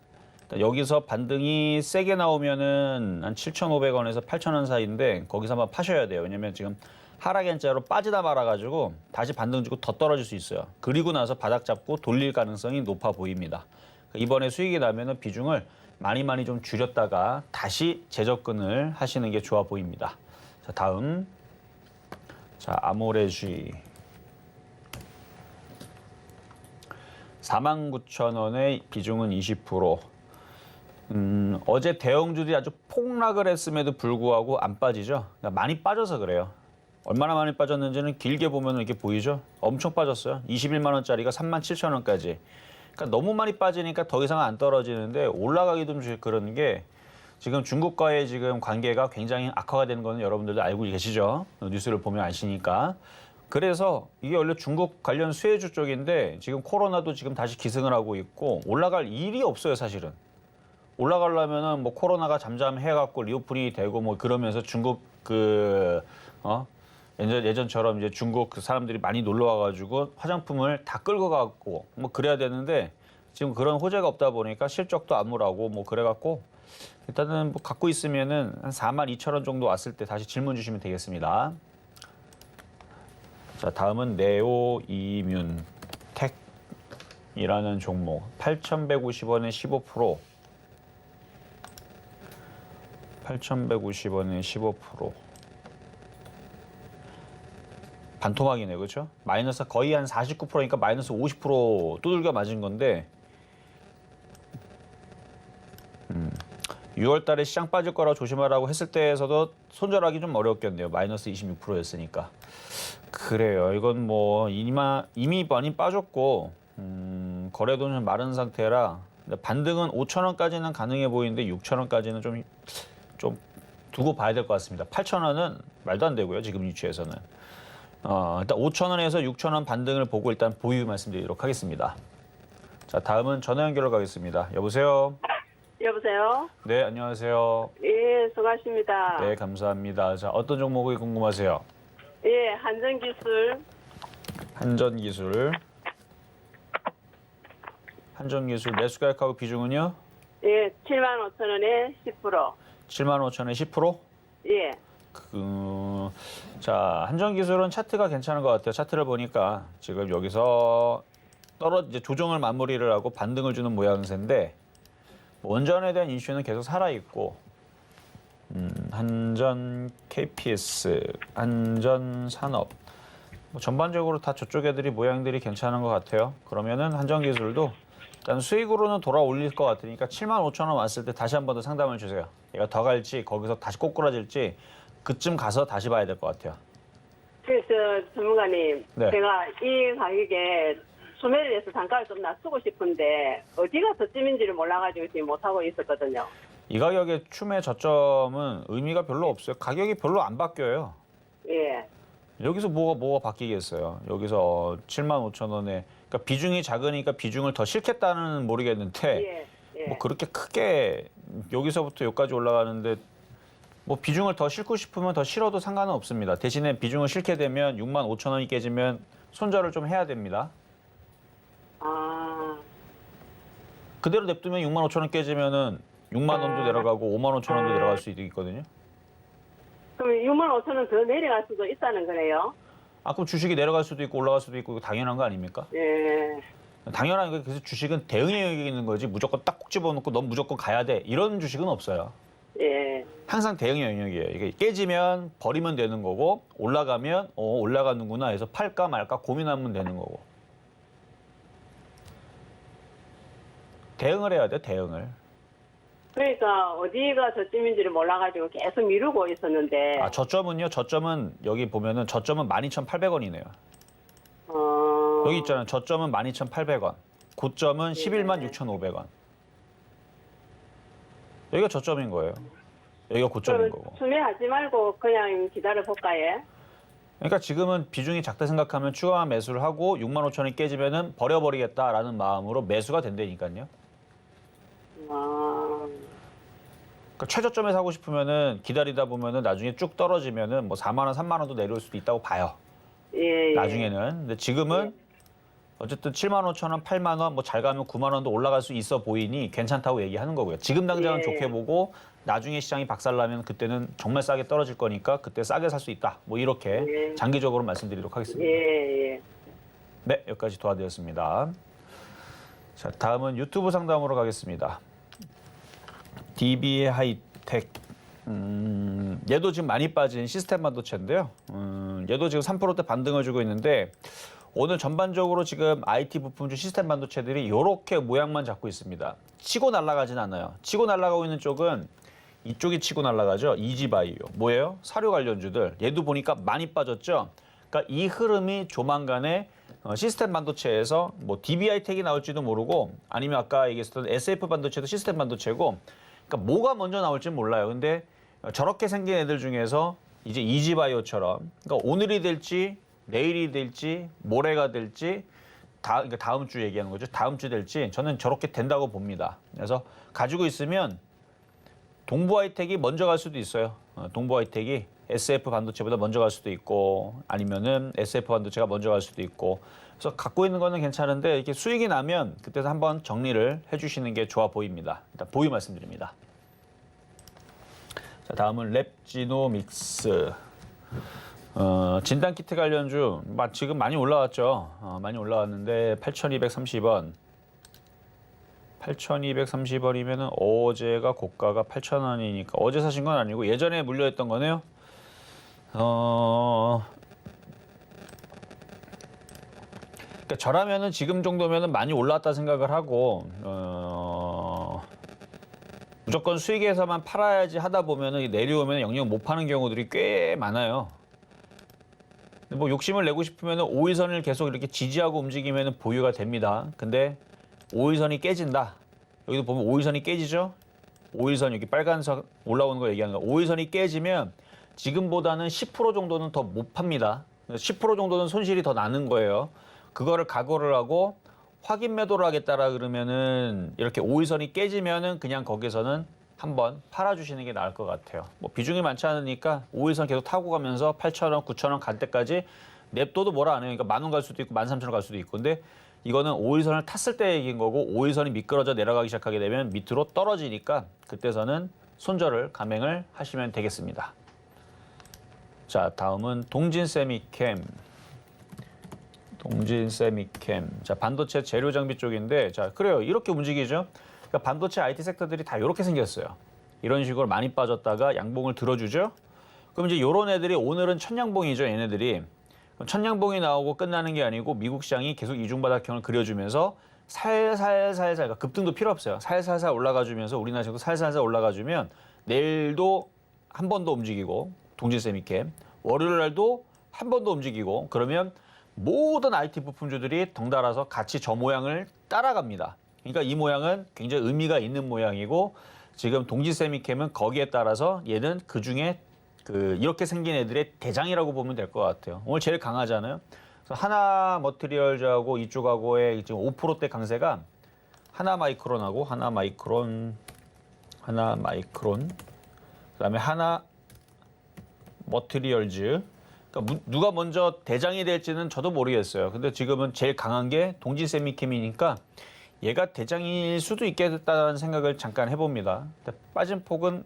S3: 여기서 반등이 세게 나오면은 한 7,500원에서 8,000원 사이인데 거기서 한번 파셔야 돼요. 왜냐면 지금 하락 N자로 빠지다 말아가지고 다시 반등 주고 더 떨어질 수 있어요. 그리고 나서 바닥 잡고 돌릴 가능성이 높아 보입니다. 이번에 수익이 나면은 비중을 많이 좀 줄였다가 다시 재접근을 하시는 게 좋아 보입니다. 자, 다음. 자, 아모레쥐. 49,000원의 비중은 20%. 어제 대형주들이 아주 폭락을 했음에도 불구하고 안 빠지죠. 그러니까 많이 빠져서 그래요. 얼마나 많이 빠졌는지는 길게 보면 이렇게 보이죠. 엄청 빠졌어요. 21만 원짜리가 37,000원까지. 그러니까 너무 많이 빠지니까 더 이상 안 떨어지는데 올라가기도 좀 그런 게 지금 중국과의 지금 관계가 굉장히 악화가 되는 거는 여러분들도 알고 계시죠. 뉴스를 보면 아시니까. 그래서 이게 원래 중국 관련 수혜주 쪽인데 지금 코로나도 지금 다시 기승을 하고 있고 올라갈 일이 없어요, 사실은. 올라가려면은 뭐 코로나가 잠잠해갖고 리오픈이 되고 뭐 그러면서 중국 예전처럼 이제 중국 그 사람들이 많이 놀러 와가지고 화장품을 다 끌고 가고 뭐 그래야 되는데 지금 그런 호재가 없다 보니까 실적도 암울하고 뭐 그래갖고 일단은 뭐 갖고 있으면은 한 42,000원 정도 왔을 때 다시 질문 주시면 되겠습니다. 자, 다음은 네오이뮨텍이라는 종목 8,150원에 15%. 8,150원에 15%. 반토막이네요, 그렇죠? 마이너스 거의 한 49%니까 마이너스 50% 두들겨 맞은 건데 6월 달에 시장 빠질 거라 조심하라고 했을 때에서도 손절하기 좀 어려웠겠네요. 마이너스 26%였으니까. 그래요. 이건 뭐 이미 많이 빠졌고 거래도는 마른 상태라 반등은 5,000원까지는 가능해 보이는데 6,000원까지는 좀 두고 봐야 될 것 같습니다. 8,000원은 말도 안 되고요. 지금 위치에서는. 일단 5,000원에서 6,000원 반등을 보고 일단 보유 말씀드리도록 하겠습니다. 자, 다음은 전화 연결로 가겠습니다. 여보세요?
S5: 여보세요?
S3: 네, 안녕하세요.
S5: 예, 수고하십니다.
S3: 네, 감사합니다. 자, 어떤 종목이 궁금하세요?
S5: 예, 한전기술.
S3: 한전기술 매수 가격하고 비중은요?
S5: 예, 75,000원에 10%.
S3: 75,000원에 10%?
S5: 예,
S3: 자, 한전기술은 차트가 괜찮은 것 같아요. 차트를 보니까 지금 여기서 이제 조정을 마무리를 하고 반등을 주는 모양새인데 원전에 대한 이슈는 계속 살아있고 한전 KPS, 한전산업 뭐 전반적으로 다 저쪽 애들이 모양들이 괜찮은 것 같아요. 그러면은 한전기술도 일단 수익으로는 돌아 올릴 것 같으니까 75,000원 왔을 때 다시 한 번 더 상담을 주세요. 얘가 더 갈지 거기서 다시 꼬꾸라질지 그쯤 가서 다시 봐야 될 것 같아요.
S5: 그래서 전문가님,
S3: 네.
S5: 제가 이 가격에 소매를 해서 단가를 좀 낮추고 싶은데 어디가 저점인지를 몰라가지고 지금 못하고 있었거든요.
S3: 이 가격의 추매 저점은 의미가 별로 없어요. 가격이 별로 안 바뀌어요.
S5: 예,
S3: 여기서 뭐가 바뀌겠어요. 여기서 75,000원에 그러니까 비중이 작으니까 비중을 더 싫겠다는 모르겠는데
S5: 예, 예.
S3: 뭐 그렇게 크게 여기서부터 여기까지 올라가는데 뭐 비중을 더 싣고 싶으면 더 실어도 상관은 없습니다. 대신에 비중을 싣게 되면 65,000원이 깨지면 손절을 좀 해야 됩니다.
S5: 아,
S3: 그대로 냅두면 65,000원 깨지면은 6만 원도 내려가고 55,000원도 내려갈 수도 있거든요.
S5: 그럼 65,000원 더 내려갈 수도 있다는 거네요.
S3: 아, 그럼 주식이 내려갈 수도 있고 올라갈 수도 있고 이거 당연한 거 아닙니까?
S5: 예,
S3: 당연한 거. 그래서 주식은 대응 영역이 있는 거지 무조건 딱 꼭 집어넣고 넌 무조건 가야 돼 이런 주식은 없어요.
S5: 예.
S3: 항상 대응 영역이에요. 이게 깨지면 버리면 되는 거고 올라가면 올라가는구나 해서 팔까 말까 고민하면 되는 거고 대응을 해야 돼. 대응을.
S5: 그러니까 어디가 저점인지를 몰라가지고 계속 미루고 있었는데.
S3: 아, 저점은요. 저점은 여기 보면은 저점은 12,800원이네요. 여기 있잖아요. 저점은 12,800원. 고점은 116,500원. 여기가 저점인 거예요. 여기가 고점인 거고.
S5: 수매하지 말고 그냥 기다려볼까요?
S3: 그러니까 지금은 비중이 작다 생각하면 추가한 매수를 하고 65,000원이 깨지면은 버려버리겠다라는 마음으로 매수가 된다니까요. 그러니까 최저점에 사고 싶으면은 기다리다 보면은 나중에 쭉 떨어지면은 뭐 4만 원, 3만 원도 내려올 수도 있다고 봐요.
S5: 예, 예.
S3: 나중에는. 근데 지금은 어쨌든 7만 5천 원, 8만 원, 뭐 잘 가면 9만 원도 올라갈 수 있어 보이니 괜찮다고 얘기하는 거고요. 지금 당장은
S5: 예.
S3: 좋게 보고 나중에 시장이 박살나면 그때는 정말 싸게 떨어질 거니까 그때 싸게 살 수 있다. 뭐 이렇게
S5: 예.
S3: 장기적으로 말씀드리도록 하겠습니다.
S5: 예.
S3: 네, 여기까지 도와드렸습니다. 자, 다음은 유튜브 상담으로 가겠습니다. DB 하이텍. 얘도 지금 많이 빠진 시스템 반도체인데요. 얘도 지금 3%대 반등을 주고 있는데 오늘 전반적으로 지금 IT 부품주 시스템 반도체들이 이렇게 모양만 잡고 있습니다. 치고 날아가진 않아요. 치고 날아가고 있는 쪽은 이쪽이 치고 날아가죠. 이지바이오. 뭐예요? 사료 관련주들. 얘도 보니까 많이 빠졌죠. 그러니까 이 흐름이 조만간에 시스템 반도체에서 뭐 DB하이텍이 나올지도 모르고 아니면 아까 얘기했던 SF 반도체도 시스템 반도체고 그러니까 뭐가 먼저 나올지는 몰라요. 근데 저렇게 생긴 애들 중에서 이제 이지바이오처럼 그러니까 오늘이 될지 내일이 될지 모레가 될지 그러니까 다음 주 얘기하는 거죠. 다음 주 될지 저는 저렇게 된다고 봅니다. 그래서 가지고 있으면 동부하이텍이 먼저 갈 수도 있어요. 동부하이텍이 SF 반도체보다 먼저 갈 수도 있고 아니면은 SF 반도체가 먼저 갈 수도 있고 그래서 갖고 있는 거는 괜찮은데 이렇게 수익이 나면 그때도 한번 정리를 해주시는 게 좋아 보입니다. 일단 보유 말씀드립니다. 자, 다음은 랩지노믹스. 진단키트 관련주 지금 많이 올라왔죠. 많이 올라왔는데 8,230원. 8,230원이면은 어제가 고가가 8,000원이니까 어제 사신 건 아니고 예전에 물려있던 거네요. 그러니까 저라면은 지금 정도면은 많이 올랐다 생각을 하고 무조건 수익에서만 팔아야지 하다 보면은 내려오면 영영 못 파는 경우들이 꽤 많아요. 뭐 욕심을 내고 싶으면은 5일선을 계속 이렇게 지지하고 움직이면은 보유가 됩니다. 근데 5일선이 깨진다. 여기도 보면 5일선이 깨지죠? 5일선 여기 빨간색 올라오는 거 얘기하는 거. 5일선이 깨지면 지금보다는 10% 정도는 더 못 팝니다. 10% 정도는 손실이 더 나는 거예요. 그거를 각오를 하고 확인 매도를 하겠다라 그러면은 이렇게 5일선이 깨지면은 그냥 거기서는 한번 팔아주시는 게 나을 것 같아요. 뭐 비중이 많지 않으니까 5일선 계속 타고 가면서 8,000원, 9,000원 갈 때까지 냅둬도 뭐라 안 해요. 그러니까 10,000원 갈 수도 있고 13,000원 갈 수도 있고. 근데 이거는 5일선을 탔을 때 얘기인 거고 5일선이 미끄러져 내려가기 시작하게 되면 밑으로 떨어지니까 그때서는 손절을 감행을 하시면 되겠습니다. 자, 다음은 동진세미캠. 자, 반도체 재료 장비 쪽인데 자, 그래요. 이렇게 움직이죠. 그러니까 반도체 IT 섹터들이 다 이렇게 생겼어요. 이런 식으로 많이 빠졌다가 양봉을 들어주죠. 그럼 이제 이런 애들이 오늘은 천양봉이죠. 얘네들이. 천양봉이 나오고 끝나는 게 아니고 미국 시장이 계속 이중바닥형을 그려주면서 살살살살 그러니까 급등도 필요 없어요. 살살살 올라가주면서 우리나라 시장도 살살살 올라가주면 내일도 한 번 더 움직이고 동진세미캠 월요일 날도 한 번 더 움직이고 그러면 모든 IT 부품주들이 덩달아서 같이 저 모양을 따라갑니다. 그러니까 이 모양은 굉장히 의미가 있는 모양이고 지금 동진세미캠은 거기에 따라서 얘는 그중에 이렇게 생긴 애들의 대장이라고 보면 될 것 같아요. 오늘 제일 강하잖아요. 그래서 하나 머티리얼즈하고 이쪽하고의 지금 5%대 강세가 하나 마이크론하고 하나 마이크론, 그다음에 하나 머티리얼즈. 그러니까 누가 먼저 대장이 될지는 저도 모르겠어요. 근데 지금은 제일 강한 게 동진세미캠이니까 얘가 대장일 수도 있겠다는 생각을 잠깐 해봅니다. 빠진 폭은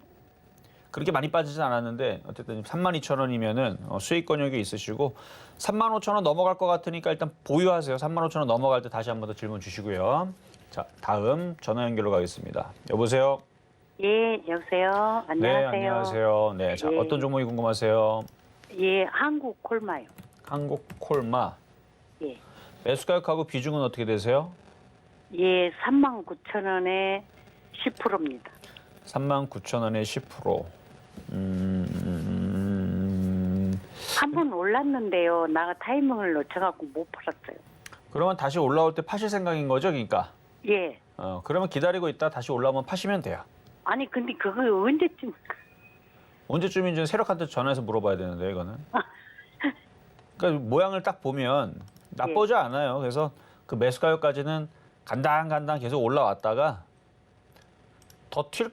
S3: 그렇게 많이 빠지진 않았는데 어쨌든 32,000원이면은 수익 권역이 있으시고 35,000원 넘어갈 것 같으니까 일단 보유하세요. 35,000원 넘어갈 때 다시 한 번 더 질문 주시고요. 자, 다음 전화 연결로 가겠습니다. 여보세요?
S6: 예, 여보세요. 안녕하세요.
S3: 네, 안녕하세요. 네, 자,
S6: 예.
S3: 어떤 종목이 궁금하세요?
S6: 예, 한국 콜마요.
S3: 한국콜마.
S6: 예.
S3: 매수 가격하고 비중은 어떻게 되세요?
S6: 예, 39,000원에 10%입니다.
S3: 39,000원에 10%.
S6: 한 번 올랐는데요. 나가 타이밍을 놓쳐갖고 못 팔았어요.
S3: 그러면 다시 올라올 때 파실 생각인 거죠, 그러니까?
S6: 예.
S3: 그러면 기다리고 있다 다시 올라오면 파시면 돼요.
S6: 아니, 근데 그거 언제쯤.
S3: 언제쯤인지 세력한테 전화해서 물어봐야 되는데 이거는. 그러니까 모양을 딱 보면 나쁘지 않아요. 그래서 그 매수 가격까지는 간당 계속 올라왔다가 더 튈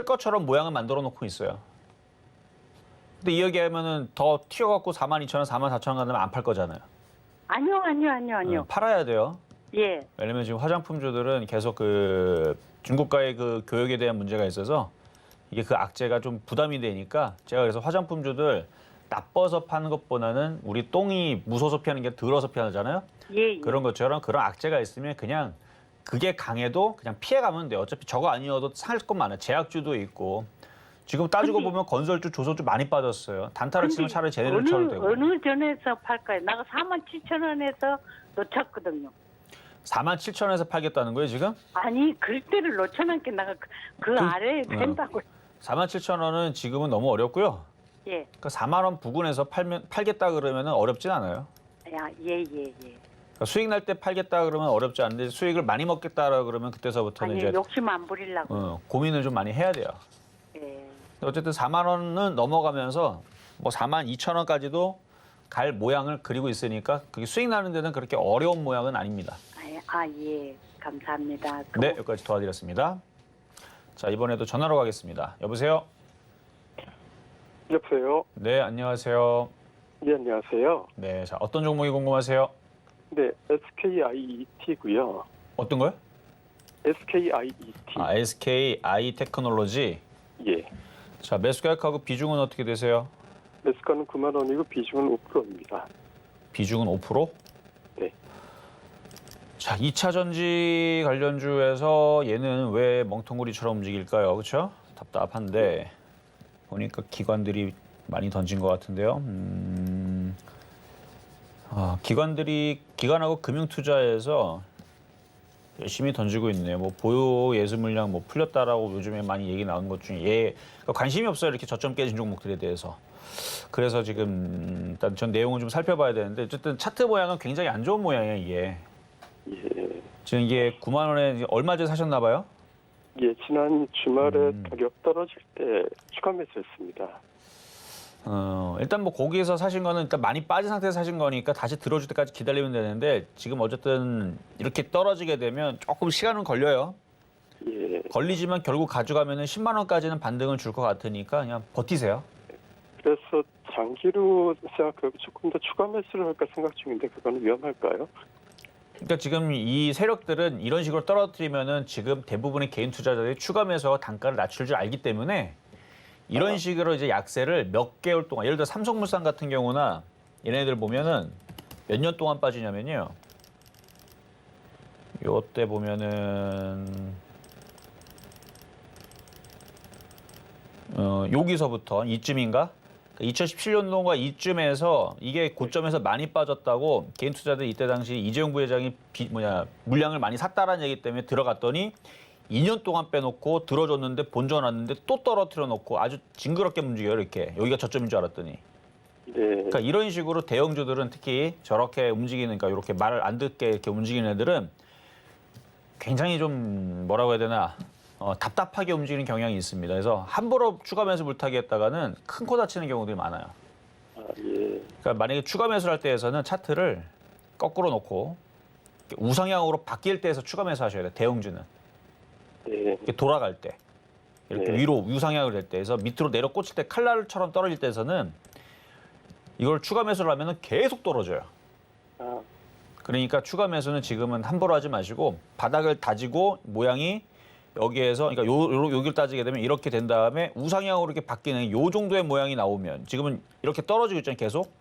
S3: 것처럼 모양을 만들어 놓고 있어요. 근데 이 얘기하면은 더 튀어갖고 42,000원, 44,000원 가면 안 팔 거잖아요.
S6: 아니요.
S3: 팔아야 돼요.
S6: 예.
S3: 왜냐면 지금 화장품주들은 계속 그 중국과의 그 교역에 대한 문제가 있어서 이게 그 악재가 좀 부담이 되니까 제가 그래서 화장품주들 나빠서 파는 것보다는 우리 똥이 무서워서 피하는 게 들어서 피하잖아요.
S6: 예.
S3: 그런 것처럼 그런 악재가 있으면 그냥 그게 강해도 그냥 피해가면 돼요. 어차피 저거 아니어도 살 것 많아요. 제약주도 있고. 지금 따지고 보면 건설주, 조선주 많이 빠졌어요. 단타를 치면 차라리 쟤네들 쳐도 되고.
S6: 어느 전에서 팔까요? 나가 47,000원에서 놓쳤거든요.
S3: 47,000원에서 팔겠다는 거예요, 지금?
S6: 아니, 그때를 놓쳐놓게 나가 그 아래에 된다고.
S3: 47,000원은 지금은 너무 어렵고요.
S6: 예.
S3: 그러니까 4만 원 부근에서 팔겠다 그러면 어렵진 않아요.
S6: 야, 예.
S3: 그러니까 수익 날 때 팔겠다 그러면 어렵지 않은데 수익을 많이 먹겠다 그러면 그때서부터는
S6: 아니,
S3: 이제
S6: 욕심 안 부리려고.
S3: 고민을 좀 많이 해야 돼요.
S6: 예.
S3: 어쨌든 4만 원은 넘어가면서 뭐 4만 2천 원까지도 갈 모양을 그리고 있으니까 그게 수익 나는 데는 그렇게 어려운 모양은 아닙니다.
S6: 예. 감사합니다.
S3: 네, 여기까지 도와드렸습니다. 자, 이번에도 전화로 가겠습니다. 여보세요?
S7: 여보세요.
S3: 네, 안녕하세요.
S7: 네, 안녕하세요.
S3: 네, 자, 어떤 종목이 궁금하세요?
S7: 네, SKIET고요.
S3: 어떤 거요?
S7: SKIET.
S3: SK I 테크놀로지.
S7: 예.
S3: 자, 매수 가격하고 비중은 어떻게 되세요?
S7: 매수가는 9만 원이고 비중은 5%입니다.
S3: 비중은 5%?
S7: 네.
S3: 자, 2차 전지 관련주에서 얘는 왜 멍텅구리처럼 움직일까요? 그렇죠? 답답한데 보니까 기관들이 많이 던진 것 같은데요. 기관하고 금융투자에서 열심히 던지고 있네요. 뭐 보유 예수 물량 뭐 풀렸다라고 요즘에 많이 얘기 나온 것 중에 관심이 없어요. 이렇게 저점 깨진 종목들에 대해서. 그래서 지금 일단 전 내용을 좀 살펴봐야 되는데 어쨌든 차트 모양은 굉장히 안 좋은 모양이에요, 이게.
S7: 예.
S3: 지금 이게 9만 원에 얼마 전에 사셨나 봐요?
S7: 예, 지난 주말에 가격 떨어질 때 추가 매수했습니다.
S3: 일단 뭐 거기에서 사신 거는 일단 많이 빠진 상태에서 사신 거니까 다시 들어줄 때까지 기다리면 되는데 지금 어쨌든 이렇게 떨어지게 되면 조금 시간은 걸려요.
S7: 예.
S3: 걸리지만 결국 가져가면은 10만 원까지는 반등을 줄 것 같으니까 그냥 버티세요.
S7: 그래서 장기로 생각하고 조금 더 추가 매수를 할까 생각 중인데 그거는 위험할까요?
S3: 그러니까 지금 이 세력들은 이런 식으로 떨어뜨리면은 지금 대부분의 개인 투자자들이 추가 매수하고 단가를 낮출 줄 알기 때문에 이런 식으로 이제 약세를 몇 개월 동안, 예를 들어 삼성물산 같은 경우나 얘네들 보면은 몇 년 동안 빠지냐면요. 요때 보면은 여기서부터 이쯤인가? 2017년도가 이쯤에서 이게 고점에서 많이 빠졌다고 개인 투자들 이때 당시 이재용 부회장이 물량을 많이 샀다라는 얘기 때문에 들어갔더니 2년 동안 빼놓고 들어줬는데 본전 왔는데 또 떨어뜨려 놓고 아주 징그럽게 움직여요, 이렇게. 여기가 저점인 줄 알았더니.
S7: 네.
S3: 그러니까 이런 식으로 대형주들은 특히 저렇게 움직이는, 그러니까 이렇게 말을 안 듣게 이렇게 움직이는 애들은 굉장히 좀 뭐라고 해야 되나 답답하게 움직이는 경향이 있습니다. 그래서 함부로 추가 매수 물타기 했다가는 큰 코 다치는 경우들이 많아요.
S7: 예.
S3: 그러니까 만약에 추가 매수를 할 때에서는 차트를 거꾸로 놓고 우상향으로 바뀔 때에서 추가 매수하셔야 돼요. 대형주는.
S7: 네.
S3: 이렇게 돌아갈 때. 이렇게
S7: 네.
S3: 위로 우상향을 될 때에서 밑으로 내려 꽂힐 때 칼날처럼 떨어질 때에서는 이걸 추가 매수를 하면 계속 떨어져요.
S7: 아,
S3: 그러니까 추가 매수는 지금은 함부로 하지 마시고 바닥을 다지고 모양이 여기에서 그러니까 여기를 따지게 되면 이렇게 된 다음에 우상향으로 이렇게 바뀌는 요 정도의 모양이 나오면 지금은 이렇게 떨어지고 있잖아요. 계속.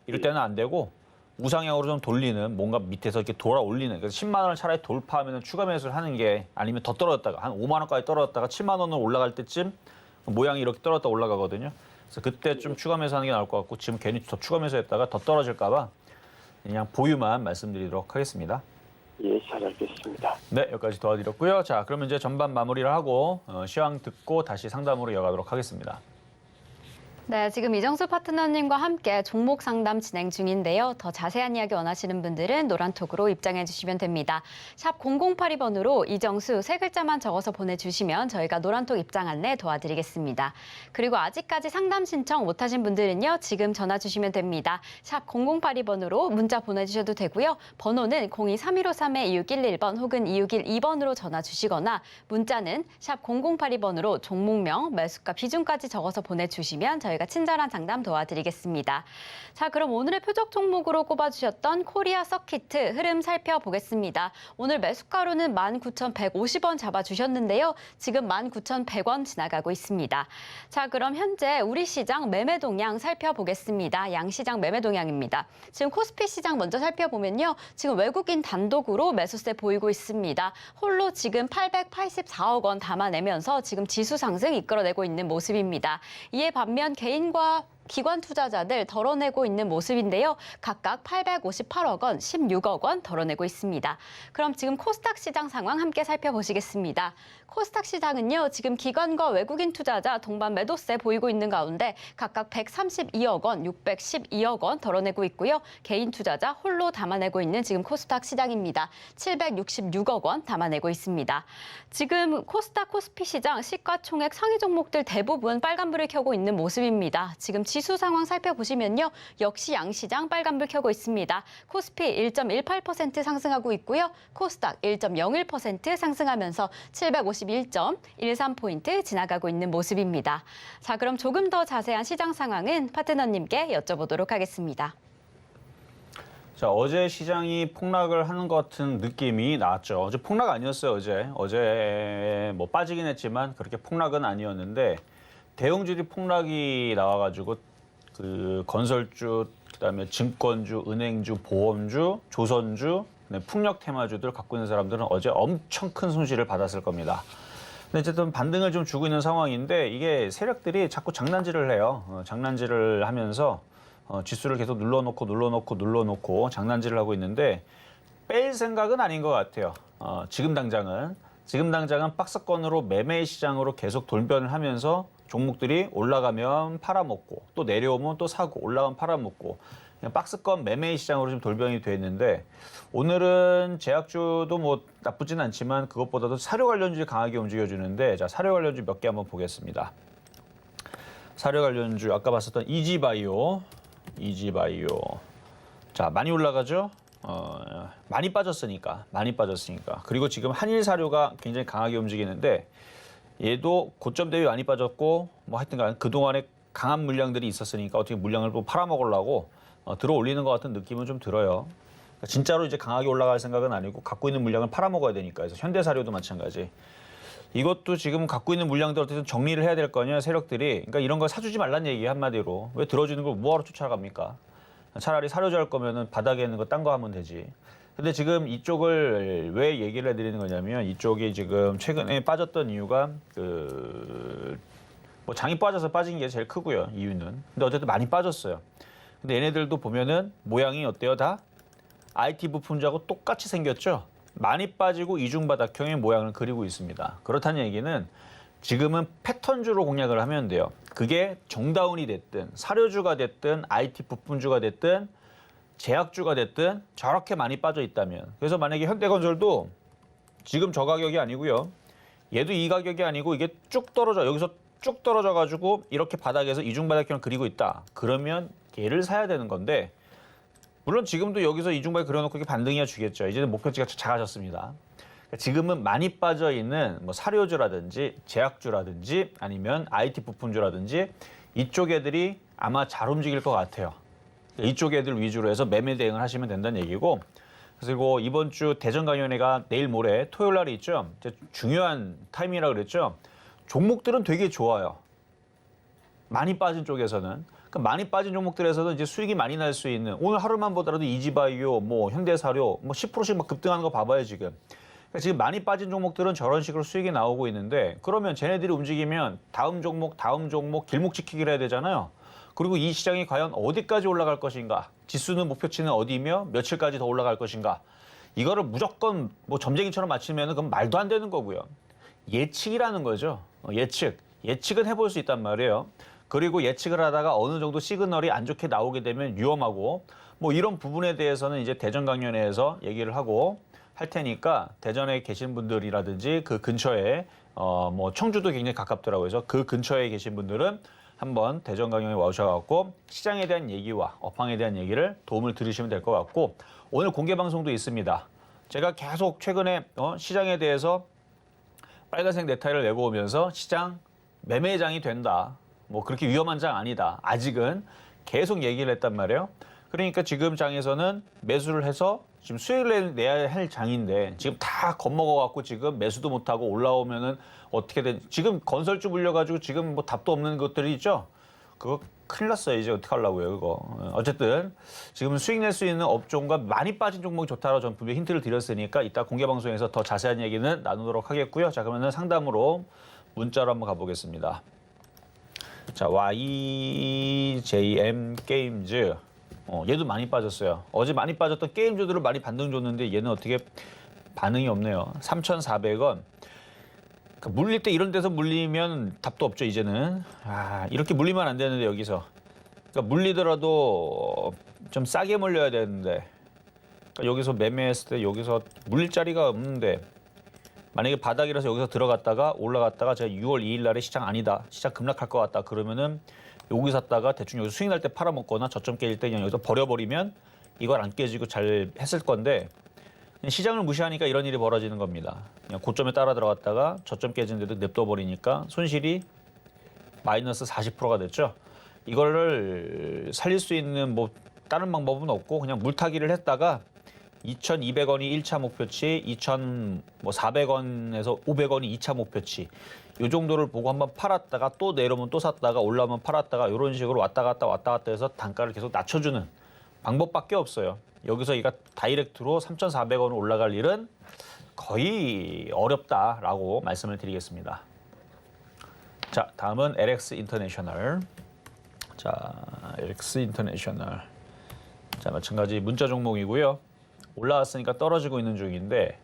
S3: 이럴 때는 안 되고 우상향으로 좀 돌리는 뭔가 밑에서 이렇게 돌아 올리는 그래서 10만 원을 차라리 돌파하면 추가 매수를 하는 게 아니면 더 떨어졌다가 한 5만 원까지 떨어졌다가 7만 원으로 올라갈 때쯤 모양이 이렇게 떨어졌다 올라가거든요. 그래서 그때 좀 추가 매수하는 게 나을 것 같고 지금 괜히 더 추가 매수했다가 더 떨어질까 봐 그냥 보유만 말씀드리도록 하겠습니다.
S7: 예, 잘 알겠습니다.
S3: 네, 여기까지 도와드렸고요. 자, 그러면 이제 전반 마무리를 하고 시황 듣고 다시 상담으로 이어가도록 하겠습니다.
S2: 네, 지금 이정수 파트너님과 함께 종목 상담 진행 중인데요. 더 자세한 이야기 원하시는 분들은 노란톡으로 입장해 주시면 됩니다. 샵 0082번으로 이정수 세 글자만 적어서 보내주시면 저희가 노란톡 입장 안내 도와드리겠습니다. 그리고 아직까지 상담 신청 못하신 분들은요. 지금 전화 주시면 됩니다. 샵 0082번으로 문자 보내주셔도 되고요. 번호는 023153-2611번 혹은 2612번으로 전화 주시거나 문자는 샵 0082번으로 종목명, 매수가, 비중까지 적어서 보내주시면 저희가 저희가 친절한 상담 도와드리겠습니다. 자, 그럼 오늘의 표적 종목으로 꼽아주셨던 코리아 서키트 흐름 살펴보겠습니다. 오늘 매수가로는 19,150원 잡아주셨는데요. 지금 19,100원 지나가고 있습니다. 자, 그럼 현재 우리 시장 매매 동향 살펴보겠습니다. 양시장 매매 동향입니다. 지금 코스피 시장 먼저 살펴보면요. 지금 외국인 단독으로 매수세 보이고 있습니다. 홀로 지금 884억 원 담아내면서 지금 지수 상승 이끌어내고 있는 모습입니다. 이에 반면 개인과 기관 투자자들 덜어내고 있는 모습인데요. 각각 858억 원, 16억 원 덜어내고 있습니다. 그럼 지금 코스닥 시장 상황 함께 살펴보시겠습니다. 코스닥 시장은요. 지금 기관과 외국인 투자자 동반 매도세 보이고 있는 가운데 각각 132억 원, 612억 원 덜어내고 있고요. 개인 투자자 홀로 담아내고 있는 지금 코스닥 시장입니다. 766억 원 담아내고 있습니다. 지금 코스닥 코스피 시장 시가총액 상위 종목들 대부분 빨간불을 켜고 있는 모습입니다. 지금 지수 상황 살펴보시면요. 역시 양시장 빨간불 켜고 있습니다. 코스피 1.18% 상승하고 있고요. 코스닥 1.01% 상승하면서 751.13포인트 지나가고 있는 모습입니다. 자, 그럼 조금 더 자세한 시장 상황은 파트너님께 여쭤보도록 하겠습니다.
S3: 자, 어제 시장이 폭락을 하는 것 같은 느낌이 나왔죠. 어제 폭락 아니었어요, 어제 뭐 빠지긴 했지만 그렇게 폭락은 아니었는데 대형주들이 폭락이 나와가지고 그 건설주, 그다음에 증권주, 은행주, 보험주, 조선주, 풍력 테마주들 갖고 있는 사람들은 어제 엄청 큰 손실을 받았을 겁니다. 근데 어쨌든 반등을 좀 주고 있는 상황인데 이게 세력들이 자꾸 장난질을 해요. 장난질을 하면서 지수를 계속 눌러놓고 장난질을 하고 있는데 뺄 생각은 아닌 것 같아요. 지금 당장은 박스권으로 매매 시장으로 계속 돌변을 하면서 종목들이 올라가면 팔아먹고 또 내려오면 또 사고 올라가면 팔아먹고 그냥 박스권 매매 시장으로 좀 돌변이 돼 있는데 오늘은 제약주도 뭐 나쁘진 않지만 그것보다도 사료 관련주를 강하게 움직여주는데 자, 사료 관련주 몇 개 한번 보겠습니다. 사료 관련주 아까 봤었던 이지바이오 자, 많이 올라가죠? 많이 빠졌으니까 그리고 지금 한일사료가 굉장히 강하게 움직이는데 얘도 고점 대비 많이 빠졌고 뭐 하여튼간 그동안에 강한 물량들이 있었으니까 어떻게 물량을 또 팔아먹으려고 들어 올리는 것 같은 느낌은 좀 들어요. 그러니까 진짜로 이제 강하게 올라갈 생각은 아니고 갖고 있는 물량을 팔아먹어야 되니까. 그래서 현대사료도 마찬가지. 이것도 지금 갖고 있는 물량들 어쨌든 정리를 해야 될 거냐 세력들이. 그러니까 이런 거 사주지 말란 얘기 한마디로. 왜 들어주는 걸 뭐하러 쫓아갑니까? 차라리 사료주 할 거면은 바닥에 있는 거 딴 거 하면 되지. 근데 지금 이쪽을 왜 얘기를 해드리는 거냐면 이쪽이 지금 최근에 빠졌던 이유가 뭐 장이 빠져서 빠진 게 제일 크고요. 이유는. 근데 어쨌든 많이 빠졌어요. 근데 얘네들도 보면은 모양이 어때요? 다 IT 부품주하고 똑같이 생겼죠. 많이 빠지고 이중바닥형의 모양을 그리고 있습니다. 그렇다는 얘기는 지금은 패턴주로 공략을 하면 돼요. 그게 정다운이 됐든 사료주가 됐든 IT 부품주가 됐든 제약주가 됐든 저렇게 많이 빠져 있다면 그래서 만약에 현대건설도 지금 저 가격이 아니고요. 얘도 이 가격이 아니고 이게 쭉 떨어져 여기서 쭉 떨어져 가지고 이렇게 바닥에서 이중바닥형을 그리고 있다. 그러면 얘를 사야 되는 건데 물론 지금도 여기서 이중바닥 그려놓고 이렇게 반등이야 주겠죠. 이제는 목표치가 작아졌습니다. 지금은 많이 빠져 있는 뭐 사료주라든지 제약주라든지 아니면 IT 부품주라든지 이쪽 애들이 아마 잘 움직일 것 같아요. 이쪽 애들 위주로 해서 매매 대응을 하시면 된다는 얘기고 그리고 이번 주 대전강연회가 내일 모레 토요일 날이 있죠. 중요한 타이밍이라고 그랬죠. 종목들은 되게 좋아요. 많이 빠진 쪽에서는. 그러니까 많이 빠진 종목들에서는 이제 수익이 많이 날 수 있는 오늘 하루만 보더라도 이지바이오, 뭐 현대사료 뭐 10%씩 막 급등하는 거 봐봐요 지금. 그러니까 지금 많이 빠진 종목들은 저런 식으로 수익이 나오고 있는데 그러면 쟤네들이 움직이면 다음 종목 길목 지키기를 해야 되잖아요. 그리고 이 시장이 과연 어디까지 올라갈 것인가? 지수는 목표치는 어디며 며칠까지 더 올라갈 것인가? 이거를 무조건 뭐 점쟁이처럼 맞추면 그건 말도 안 되는 거고요. 예측이라는 거죠. 예측은 해볼 수 있단 말이에요. 그리고 예측을 하다가 어느 정도 시그널이 안 좋게 나오게 되면 위험하고 뭐 이런 부분에 대해서는 이제 대전강연회에서 얘기를 하고 할 테니까 대전에 계신 분들이라든지 그 근처에 뭐 청주도 굉장히 가깝더라고요. 그래서 그 근처에 계신 분들은 한번 대전강연에 와주셔갖고 시장에 대한 얘기와 업황에 대한 얘기를 도움을 들으시면 될 것 같고 오늘 공개 방송도 있습니다. 제가 계속 최근에 시장에 대해서 빨간색 넥타이를 내고 오면서 시장 매매장이 된다. 뭐 그렇게 위험한 장 아니다. 아직은 계속 얘기를 했단 말이에요. 그러니까 지금 장에서는 매수를 해서 지금 수익을 내야 할 장인데 지금 다 겁먹어갖고 지금 매수도 못하고 올라오면은 어떻게 된, 지금 건설주 물려가지고 지금 뭐 답도 없는 것들이 있죠? 그거 큰일 났어요. 이제 어떻게 하려고요, 그거. 어쨌든 지금 수익 낼 수 있는 업종과 많이 빠진 종목이 좋다라고 저는 분명히 힌트를 드렸으니까 이따 공개방송에서 더 자세한 얘기는 나누도록 하겠고요. 자, 그러면은 상담으로 문자로 한번 가보겠습니다. 자, YJM 게임즈. 얘도 많이 빠졌어요. 어제 많이 빠졌던 게임주들을 많이 반등 줬는데 얘는 어떻게 반응이 없네요. 3,400원. 그러니까 물릴 때 이런 데서 물리면 답도 없죠, 이제는. 이렇게 물리면 안 되는데, 여기서. 그러니까 물리더라도 좀 싸게 물려야 되는데. 그러니까 여기서 매매했을 때 여기서 물릴 자리가 없는데. 만약에 바닥이라서 여기서 들어갔다가 올라갔다가 제가 6월 2일 날에 시장 아니다. 시장 급락할 것 같다. 그러면은 여기 샀다가 대충 여기서 수익 날 때 팔아먹거나 저점 깨질 때 그냥 여기서 버려버리면 이걸 안 깨지고 잘 했을 건데 그냥 시장을 무시하니까 이런 일이 벌어지는 겁니다. 그냥 고점에 따라 들어갔다가 저점 깨지는데도 냅둬버리니까 손실이 마이너스 40%가 됐죠. 이거를 살릴 수 있는 뭐 다른 방법은 없고 그냥 물타기를 했다가 2,200원이 1차 목표치, 2,400원에서 500원이 2차 목표치. 이 정도를 보고 한번 팔았다가 또 내려오면 또 샀다가 올라오면 팔았다가 이런 식으로 왔다 갔다 해서 단가를 계속 낮춰주는 방법밖에 없어요. 여기서 이가 다이렉트로 3,400원 올라갈 일은 거의 어렵다라고 말씀을 드리겠습니다. 자, 다음은 LX 인터내셔널. 자, LX 인터내셔널. 자, 마찬가지 문자 종목이고요. 올라왔으니까 떨어지고 있는 중인데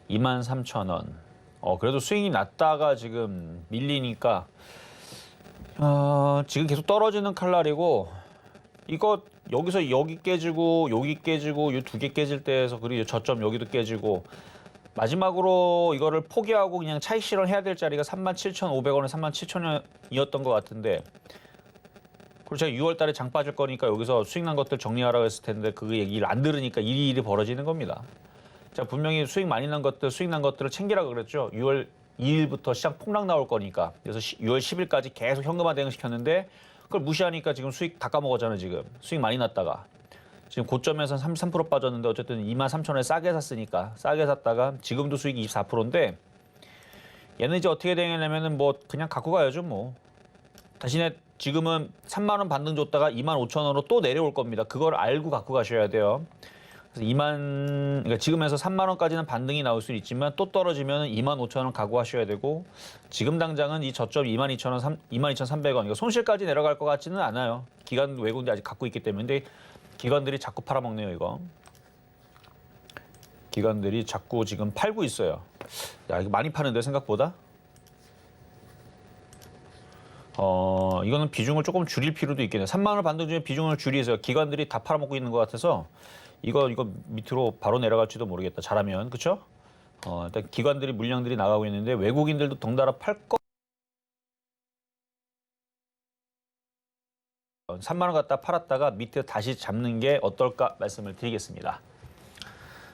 S3: 23,000원. 그래도 스윙이 났다가 지금 밀리니까 지금 계속 떨어지는 칼날이고 이거 여기서 여기 깨지고 여기 깨지고 이 두 개 깨질 때에서 그리고 저점 여기도 깨지고 마지막으로 이거를 포기하고 그냥 차익 실현해야 될 자리가 37,500원에 37,000원이었던 것 같은데 그리고 제가 6월 달에 장 빠질 거니까 여기서 수익 난 것들 정리하라고 했을 텐데 그 얘기를 안 들으니까 이 일이 벌어지는 겁니다. 제가 분명히 수익 많이 난 것들, 수익 난 것들을 챙기라고 그랬죠. 6월 2일부터 시장 폭락 나올 거니까. 그래서 6월 10일까지 계속 현금화 대응시켰는데 그걸 무시하니까 지금 수익 다 까먹었잖아요, 지금. 수익 많이 났다가. 지금 고점에서 33% 빠졌는데 어쨌든 23,000원에 싸게 샀으니까. 싸게 샀다가 지금도 수익이 24%인데 얘는 이제 어떻게 되냐면은 뭐 그냥 갖고 가야죠, 뭐. 대신에 지금은 3만 원 반등 줬다가 25,000원으로 또 내려올 겁니다. 그걸 알고 갖고 가셔야 돼요. 그래서 그러니까 지금에서 3만 원까지는 반등이 나올 수 있지만 또 떨어지면 25,000원 각오하셔야 되고 지금 당장은 이 저점 22,000원, 22,300원 그러니까 손실까지 내려갈 것 같지는 않아요. 기관 외국인들이 아직 갖고 있기 때문에 기관들이 자꾸 팔아먹네요, 이거. 기관들이 자꾸 지금 팔고 있어요. 야, 이거 많이 파는데 생각보다. 이거는 비중을 조금 줄일 필요도 있겠네요. 3만 원 반등 중에 비중을 줄이세요. 기관들이 다 팔아먹고 있는 것 같아서 이거 밑으로 바로 내려갈지도 모르겠다. 잘하면. 그렇죠? 일단 기관들이 물량들이 나가고 있는데 외국인들도 덩달아 팔 거. 3만 원 갖다 팔았다가 밑에 다시 잡는 게 어떨까 말씀을 드리겠습니다.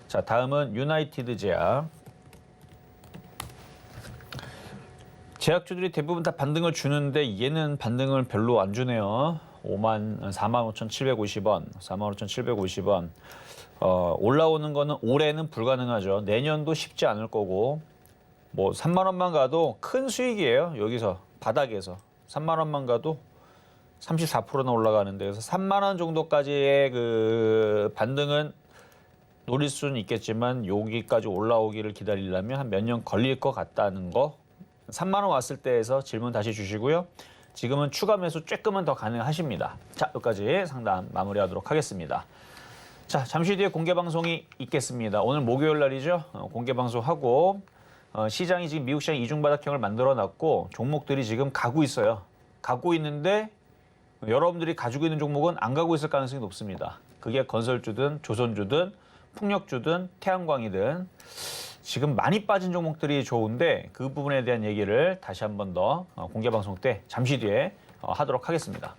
S3: 자, 다음은 유나이티드 제약. 제약주들이 대부분 다 반등을 주는데 얘는 반등을 별로 안 주네요. 45,750원, 45,750원. 올라오는 거는 올해는 불가능하죠. 내년도 쉽지 않을 거고 뭐 3만 원만 가도 큰 수익이에요. 여기서 바닥에서 3만 원만 가도 34%나 올라가는데 그래서 3만 원 정도까지의 그 반등은 노릴 수는 있겠지만 여기까지 올라오기를 기다리려면 한 몇 년 걸릴 것 같다는 거. 3만 원 왔을 때에서 질문 다시 주시고요. 지금은 추가 매수 조금은 더 가능하십니다. 자, 여기까지 상담 마무리하도록 하겠습니다. 자, 잠시 뒤에 공개 방송이 있겠습니다. 오늘 목요일 날이죠. 공개 방송하고 시장이 지금 미국 시장 이중바닥형을 만들어 놨고 종목들이 지금 가고 있어요. 가고 있는데 여러분들이 가지고 있는 종목은 안 가고 있을 가능성이 높습니다. 그게 건설주든 조선주든 풍력주든 태양광이든 지금 많이 빠진 종목들이 좋은데 그 부분에 대한 얘기를 다시 한 번 더 공개 방송 때 잠시 뒤에 하도록 하겠습니다.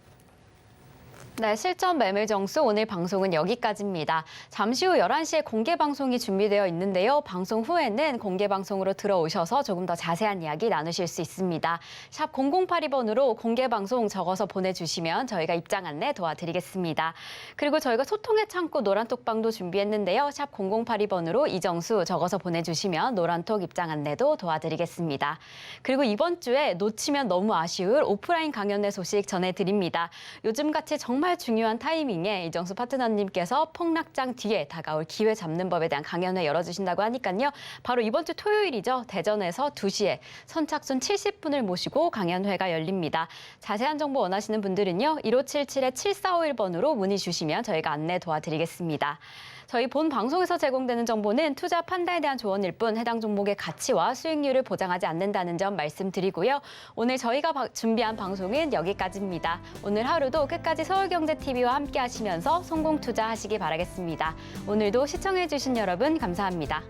S2: 네, 실전 매매 정수 오늘 방송은 여기까지입니다. 잠시 후 11시에 공개 방송이 준비되어 있는데요. 방송 후에는 공개 방송으로 들어오셔서 조금 더 자세한 이야기 나누실 수 있습니다. 샵 0082번으로 공개 방송 적어서 보내주시면 저희가 입장 안내 도와드리겠습니다. 그리고 저희가 소통의 창구 노란톡방도 준비했는데요. 샵 0082번으로 이정수 적어서 보내주시면 노란톡 입장 안내도 도와드리겠습니다. 그리고 이번 주에 놓치면 너무 아쉬울 오프라인 강연회 소식 전해드립니다. 요즘같이 정말 중요한 타이밍에 이정수 파트너님께서 폭락장 뒤에 다가올 기회 잡는 법에 대한 강연회 열어주신다고 하니까요. 바로 이번 주 토요일이죠. 대전에서 2시에 선착순 70분을 모시고 강연회가 열립니다. 자세한 정보 원하시는 분들은요. 1577-7451번으로 문의 주시면 저희가 안내 도와드리겠습니다. 저희 본 방송에서 제공되는 정보는 투자 판단에 대한 조언일 뿐 해당 종목의 가치와 수익률을 보장하지 않는다는 점 말씀드리고요. 오늘 저희가 준비한 방송은 여기까지입니다. 오늘 하루도 끝까지 서울경제TV와 함께 하시면서 성공 투자하시기 바라겠습니다. 오늘도 시청해주신 여러분 감사합니다.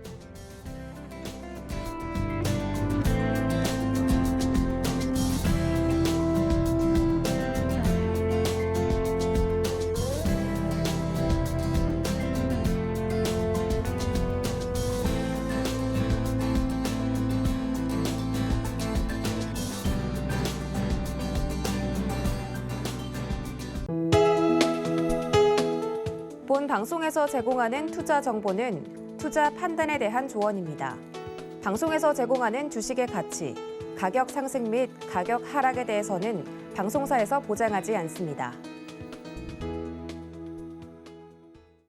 S1: 본 방송에서 제공하는 투자 정보는 투자 판단에 대한 조언입니다. 방송에서 제공하는 주식의 가치, 가격 상승 및 가격 하락에 대해서는 방송사에서 보장하지 않습니다.